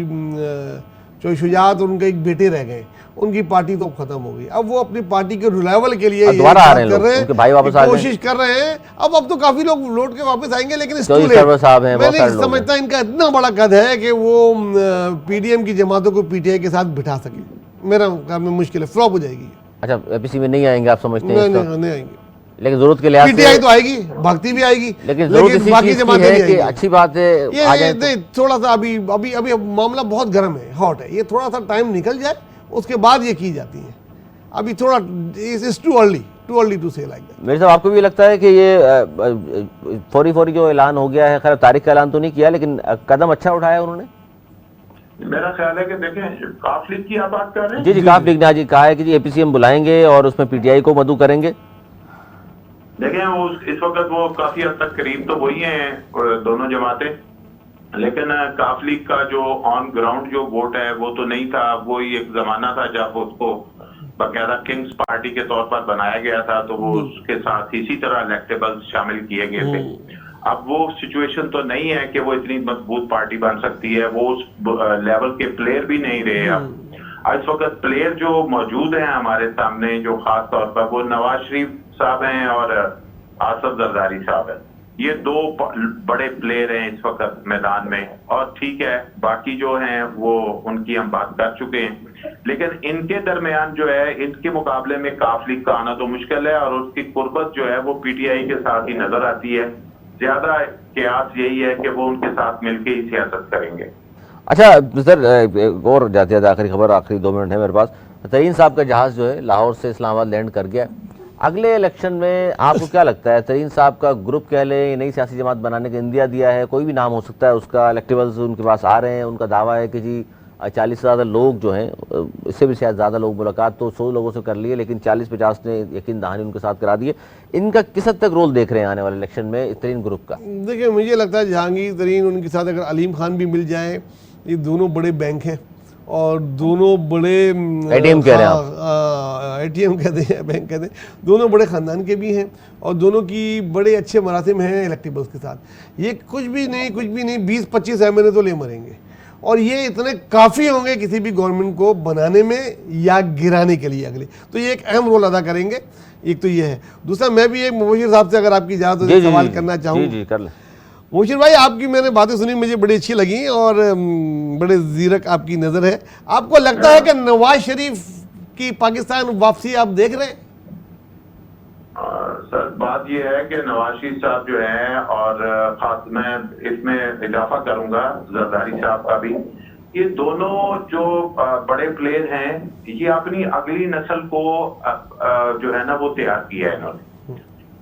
शुजात और उनके एक बेटे रह गए, उनकी पार्टी तो खत्म हो गई। अब वो अपनी पार्टी के रिवाइवल के लिए दोबारा आ रहे हैं, उनके भाई वापस आ गए, कोशिश कर रहे हैं। अब तो काफी लोग लौट के वापस आएंगे, लेकिन मैं नहीं समझता इनका इतना बड़ा कद है कि वो पीडीएम की जमातों को पीटीआई के साथ बिठा सके। मेरा काम में मुश्किल है, फ्लॉप हो जाएगी। अच्छा एपीसी में नहीं आएंगे आप समझते हैं? नहीं आएंगे, लेकिन जरूरत के लिहाज से पीटीआई तो आएगी, भक्ति भी आएगी, लेकिन बाकी जमातें नहीं आएंगी। अच्छी बात है आ जाए नहीं, थोड़ा सा अभी मामला बहुत गर्म है, हॉट है, ये थोड़ा सा टाइम निकल जाए उसके बाद ये की जाती है। अभी थोड़ा इट्स टू अर्ली टू से लाइक दैट। मेरे साहब आपको भी लगता है कि ये फौरी जो ऐलान हो गया है, खैर तारीख का ऐलान तो नहीं किया, लेकिन कदम अच्छा उठाया उन्होंने? मेरा ख्याल है कि देखें काफ लीग की आप बात कर रहे हैं। जी काफ लीग ने आज कहा है कि जी एपीसी हम बुलाएंगे और उसमें पीटीआई को मदऊ करेंगे। देखें वो इस वक्त वो काफी हद तक करीब तो वही हैं दोनों जमातें, लेकिन काफ लीग का जो ऑन ग्राउंड जो वोट है वो तो नहीं था। वो ही एक जमाना था जब उसको बाकायदा किंग्स पार्टी के तौर पर बनाया गया था, तो वो उसके साथ इसी तरह इलेक्टेबल्स शामिल किए गए थे। अब वो सिचुएशन तो नहीं है कि वो इतनी मजबूत पार्टी बन सकती है, वो उस लेवल के प्लेयर भी नहीं रहे। अब इस वक्त प्लेयर जो मौजूद हैं हमारे सामने, जो खास तौर पर वो नवाज शरीफ साहब हैं और आसफ जरदारी साहब हैं। ये दो बड़े प्लेयर हैं इस वक्त मैदान में, और ठीक है बाकी जो हैं वो उनकी हम बात कर चुके हैं, लेकिन इनके दरमियान जो है इनके मुकाबले में काफ लीग का आना तो मुश्किल है और उसकी कुर्बत जो है वो पीटीआई के साथ ही नजर आती है। ज्यादा कयास यही है कि वो उनके साथ मिलकर ही सियासत करेंगे। अच्छा सर और जाते जाते आखिरी खबर, आखिरी 2 मिनट है मेरे पास। तरीन साहब का जहाज जो है लाहौर से इस्लामाबाद लैंड कर गया। अगले इलेक्शन में आपको क्या लगता है, तरीन साहब का ग्रुप कह लें, नई सियासी जमात बनाने का इंदिया दिया है, कोई भी नाम हो सकता है उसका, इलेक्टेबल्स उनके पास आ रहे हैं, उनका दावा है कि जी 40 से ज़्यादा लोग जो हैं, इससे भी शायद ज़्यादा लोग, मुलाकात तो 100 लोगों से कर लिए, लेकिन 40-50 ने यकीन दहानी उनके साथ करा दिए। इनका किस हद तक रोल देख रहे हैं आने वाले इलेक्शन में तरीन ग्रुप का? देखिए मुझे लगता है जहांगीर तरीन, उनके साथ अगर अलीम खान भी मिल जाए, ये दोनों बड़े बैंक हैं और दोनों बड़े एटीएम कह रहे हैं आप? ATM कहते हैं, बैंक कहते हैं, दोनों बड़े ख़ानदान के भी हैं और दोनों की बड़े अच्छे मरासिम हैं इलेक्टेबल्स के साथ। ये कुछ भी नहीं 20-25 MLA तो ले मरेंगे और ये इतने काफ़ी होंगे किसी भी गवर्नमेंट को बनाने में या गिराने के लिए अगले, तो ये एक अहम रोल अदा करेंगे। एक तो ये है। दूसरा, मैं भी एक मुबशीर साहब से अगर आपकी इजाज़त हो सवाल करना चाहूँ। जी कर लें। मुबशीर भाई, आपकी मैंने बातें सुनी, मुझे बड़ी अच्छी लगी और बड़े ज़ीरक आपकी नज़र है। आपको लगता है कि नवाज शरीफ की पाकिस्तान वापसी आप देख रहे हैं? सर, बात यह है कि नवाज शरीफ साहब जो हैं, और खास मैं इसमें इजाफा करूंगा जरदारी साहब का भी, ये दोनों जो बड़े प्लेयर हैं, ये अपनी अगली नस्ल को जो है ना वो तैयार किया है इन्होंने।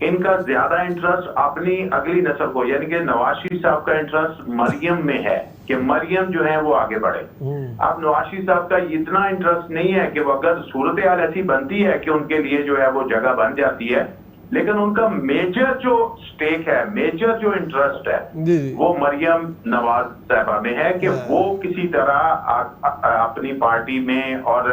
इनका ज्यादा इंटरेस्ट अपनी अगली नस्ल को, यानी कि नवाज शरीफ साहब का इंटरेस्ट मरियम में है कि मरियम जो है वो आगे बढ़े। अब नवाज शरीफ साहब का इतना इंटरेस्ट नहीं है कि वो अगर सूरत हाल ऐसी बनती है कि उनके लिए जो है वो जगह बन जाती है, लेकिन उनका मेजर जो स्टेक है, मेजर जो इंटरेस्ट है वो मरियम नवाज साहबा में है कि वो किसी तरह अपनी पार्टी में और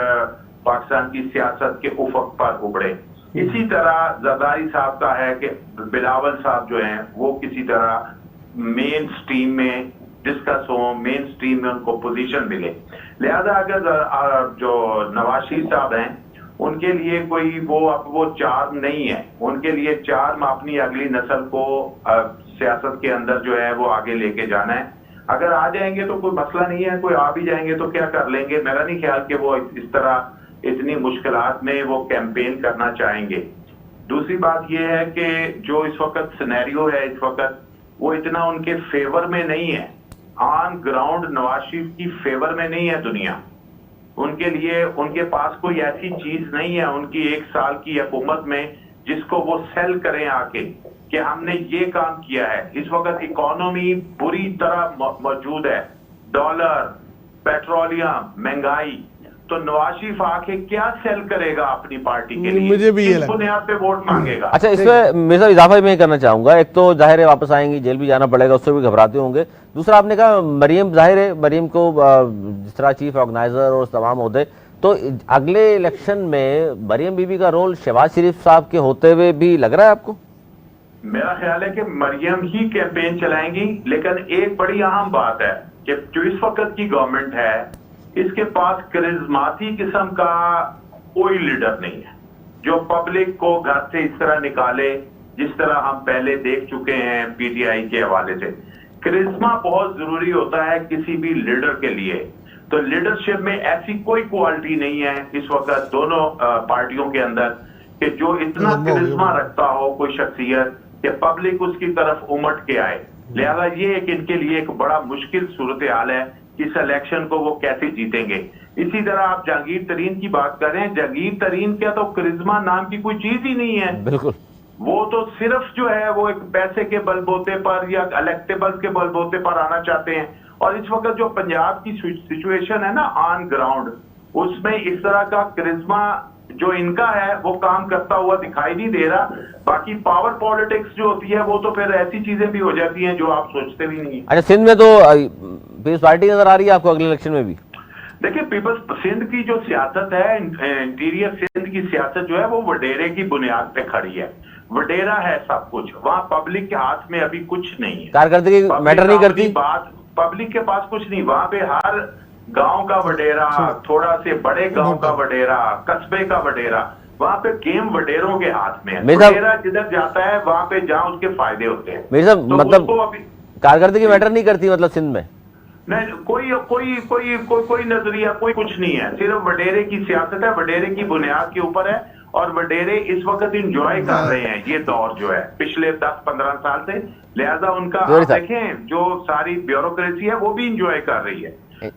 पाकिस्तान की सियासत के उफक पर उभरे। इसी तरह जरदारी साहब का है कि बिलावल साहब जो हैं वो किसी तरह मेन स्ट्रीम में डिस्कस हो, मेन स्ट्रीम में उनको पोजीशन मिले। लिहाजा अगर जो नवाज शरीफ साहब हैं उनके लिए कोई वो चार्म नहीं है, उनके लिए चार्म अपनी अगली नस्ल को सियासत के अंदर जो है वो आगे लेके जाना है। अगर आ जाएंगे तो कोई मसला नहीं है, कोई आ भी जाएंगे तो क्या कर लेंगे। मेरा नहीं ख्याल कि वो इस तरह इतनी मुश्किलात में वो कैंपेन करना चाहेंगे। दूसरी बात यह है कि जो इस वक्त सिनेरियो है इस वक्त वो इतना उनके फेवर में नहीं है, ऑन ग्राउंड नवाज शरीफ की फेवर में नहीं है दुनिया। उनके लिए उनके पास कोई ऐसी चीज नहीं है उनकी 1 साल की हुकूमत में जिसको वो सेल करें आके कि हमने ये काम किया है। इस वक्त इकोनॉमी बुरी तरह मौजूद है, डॉलर, पेट्रोलियम, महंगाई, तो नवाज शरीफ आके क्या सेल करेगा अपनी पार्टी के लिए, मुझे भी ये लगता है बुनियाद पे वोट मांगेगा। अच्छा, इसमें मेरा इजाफा मैं करना चाहूंगा। एक तो जाहिर है वापस आएंगी, जेल भी जाना पड़ेगा, उससे भी घबराते होंगे। दूसरा, आपने कहा मरियम, जाहिर है मरियम को जिस तरह चीफ ऑर्गेनाइजर और तमाम होते, तो अगले इलेक्शन में मरियम बीबी का रोल शहबाज शरीफ साहब के होते हुए भी लग रहा है आपको? मेरा ख्याल है कि मरियम ही कैंपेन चलाएंगी, लेकिन एक बड़ी अहम बात है कि जो इस वक्त की गवर्नमेंट है इसके पास करिश्माती किस्म का कोई लीडर नहीं है जो पब्लिक को घर से इस तरह निकाले जिस तरह हम पहले देख चुके हैं पीटीआई के हवाले से। करिश्मा बहुत जरूरी होता है किसी भी लीडर के लिए, तो लीडरशिप में ऐसी कोई क्वालिटी नहीं है इस वक्त दोनों पार्टियों के अंदर कि जो इतना करिश्मा रखता हो कोई शख्सियत कि पब्लिक उसकी तरफ उमट के आए। लिहाजा ये एक इनके लिए एक बड़ा मुश्किल सूरत हाल है कि इस इलेक्शन को वो कैसे जीतेंगे। इसी तरह आप जहांगीर तरीन की बात करें, जहांगीर तरीन क्या तो करिश्मा नाम की कोई चीज ही नहीं है। बिल्कुल, वो तो सिर्फ जो है वो एक पैसे के बलबूते पर या इलेक्टेबल्स के बलबूते पर आना चाहते हैं। और इस वक्त जो पंजाब की सिचुएशन है ना ऑन ग्राउंड, उसमें इस तरह का करिश्मा जो इनका है वो काम करता हुआ दिखाई नहीं दे रहा। बाकी पावर पॉलिटिक्स जो होती है वो तो फिर ऐसी चीजें भी हो जाती हैं जो आप सोचते भी नहीं। अच्छा, सिंध में तो पीपल्स पार्टी नजर आ रही है आपको अगले इलेक्शन में भी? देखिए, पीपल्स सिंध की जो सियासत है, इंटीरियर सिंध की सियासत जो है वो वडेरे की बुनियाद पे खड़ी है। वडेरा है सब कुछ, वहाँ पब्लिक के हाथ में अभी कुछ नहीं है। कारकर्दगी मैटर नहीं करती, बात पब्लिक के पास कुछ नहीं। वहाँ पे हर गांव का वडेरा, थोड़ा से बड़े गांव का वडेरा, कस्बे का वडेरा, वहाँ पे गेम वडेरों के हाथ में है। वडेरा जिधर जाता है वहाँ पे जहाँ उसके फायदे होते हैं। मेरे साहब तो मतलब अभी कारकर्दगी मैटर नहीं करती मतलब सिंध में? नहीं, कोई नजरिया कोई कुछ नहीं है, सिर्फ वडेरे की सियासत है, वडेरे की बुनियाद के ऊपर है। और वडेरे इस वक्त इंजॉय कर रहे हैं ये दौर जो है पिछले 10-15 साल से। लिहाजा उनका आप देखें जो सारी ब्यूरोक्रेसी है वो भी इंजॉय कर रही है।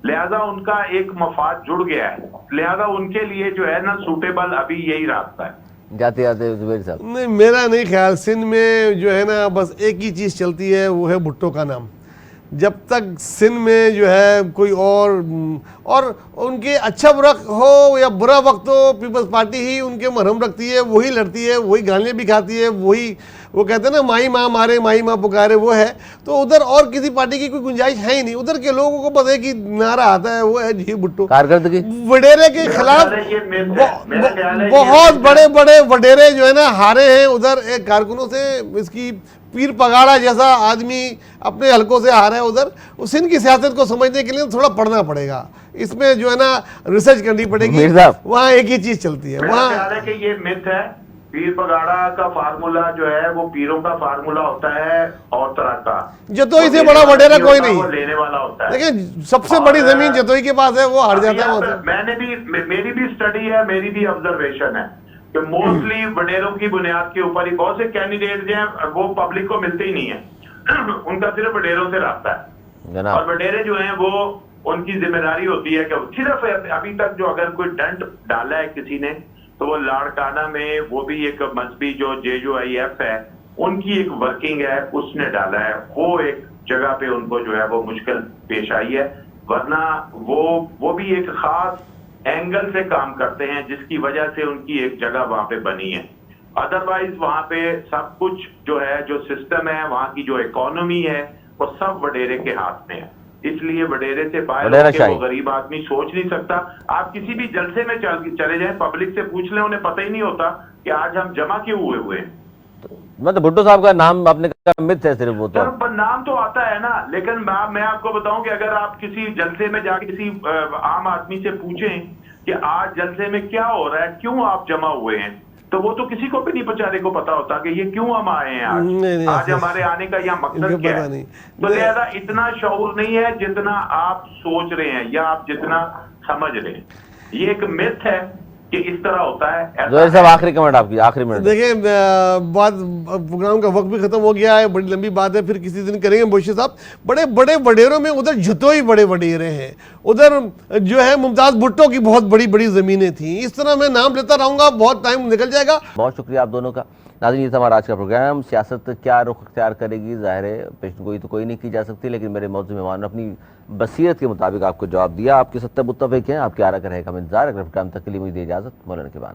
लिहाजा उनका एक मफाद जुड़ गया है। लिहाजा उनके लिए जो है ना सूटेबल अभी यही रास्ता है। जाते जाते जुबैर साहब, नहीं, मेरा नहीं ख्याल। सिंध में जो है ना बस एक ही चीज़ चलती है, वो है भुट्टो का नाम। जब तक सिंध में जो है कोई और उनके अच्छा बुरा हो या बुरा वक्त हो, पीपल्स पार्टी ही उनके मरहम रखती है, वही लड़ती है, वही गालियाँ भी खाती है, वही वो कहते हैं ना माई माँ मारे माई माँ पुकारे, वो है। तो उधर और किसी पार्टी की कोई गुंजाइश है ही नहीं। उधर के लोगों को पता है कि नारा आता है, वो है जी भुट्टो। कारकर्दगी वडेरे के खिलाफ बहुत बड़े बड़े वडेरे जो है ना हारे हैं उधर एक कारकुनों से। इसकी पीर पगाड़ा जैसा आदमी अपने हलकों से हारा है उधर। उस सिंध की सियासत को समझने के लिए थोड़ा पढ़ना पड़ेगा, इसमें जो है ना रिसर्च करनी पड़ेगी। वहाँ एक ही चीज चलती है, वहाँ ये मिथ है। पीर पगाड़ा का फार्मूला जो है वो पीरों का फार्मूला होता है और तरह का। जतोई से बड़ा वडेरा कोई नहीं, लेने वाला होता है। लेकिन सबसे बड़ी जमीन जतोई के पास है, वो हार जाता है वहाँ से। मेरी भी स्टडी है, मेरी भी ऑब्जर्वेशन है कि मोस्टली वडेरों की बुनियाद के ऊपर ही बहुत से कैंडिडेट जो हैं वो पब्लिक को मिलते ही नहीं है। उनका सिर्फ वडेरों से रास्ता है, और वडेरे जो हैं वो उनकी जिम्मेदारी होती है कि सिर्फ अभी तक जो अगर कोई डंट डाला है किसी ने, तो वो लाड़काना में वो भी एक मजहबी जो JUIF है उनकी एक वर्किंग है, उसने डाला है। वो एक जगह पे उनको जो है वो मुश्किल पेश आई है, वरना वो भी एक खास एंगल से काम करते हैं जिसकी वजह से उनकी एक जगह वहां पे बनी है। अदरवाइज वहां पे सब कुछ जो है, जो सिस्टम है, वहां की जो इकोनॉमी है, वो सब वडेरे के हाथ में है। इसलिए वडेरे से बाहर वो गरीब आदमी सोच नहीं सकता। आप किसी भी जलसे में चले जाएं, पब्लिक से पूछ लें, उन्हें पता ही नहीं होता कि आज हम जमा क्यों हुए हैं। मतलब भुट्टो साहब का नाम आपने कहा मिथ है सिर्फ, वो तो नाम तो आता है ना, लेकिन मैं आपको बताऊं कि अगर आप किसी जलसे में जाकर किसी आम आदमी से पूछें कि आज जलसे में क्या हो रहा है, क्यों आप जमा हुए हैं, तो वो तो किसी को भी नहीं बेचारे को पता होता कि ये क्यों हम आए हैं आज हमारे आने का यहाँ मकसद क्या है। तो लिहाजा इतना शऊर नहीं है जितना आप सोच रहे हैं या आप जितना समझ रहे हैं। ये एक मिथ है कि इस तरह होता है। सब आखिरी कमेंट आपकी, आखिरी मिनट। देखिए बात, प्रोग्राम का वक्त भी खत्म हो गया है, बड़ी लंबी बात है, फिर किसी दिन करेंगे मोशी साहब। बड़े बड़े वडेरों में उधर जतोई बड़े वडेरे हैं, उधर जो है मुमताज भुट्टो की बहुत बड़ी बड़ी जमीनें थी। इस तरह मैं नाम लेता रहूंगा, बहुत टाइम निकल जाएगा। बहुत शुक्रिया आप दोनों का। नाज़रीन, ये था हमारा आज का प्रोग्राम। सियासत क्या रुख अख्तियार करेगी, ज़ाहिर है पेशन गोई तो कोई नहीं की जा सकती, लेकिन मेरे मौजूद मेहमान ने अपनी बसीरत के मुताबिक आपको जवाब दिया। आपके सत्ता मुत्तफ़िक़ हैं, आपके आरा का रहेगा हम इंतज़ार। अगर काम तक के लिए मुझे इजाज़त, मौलाना के बाद।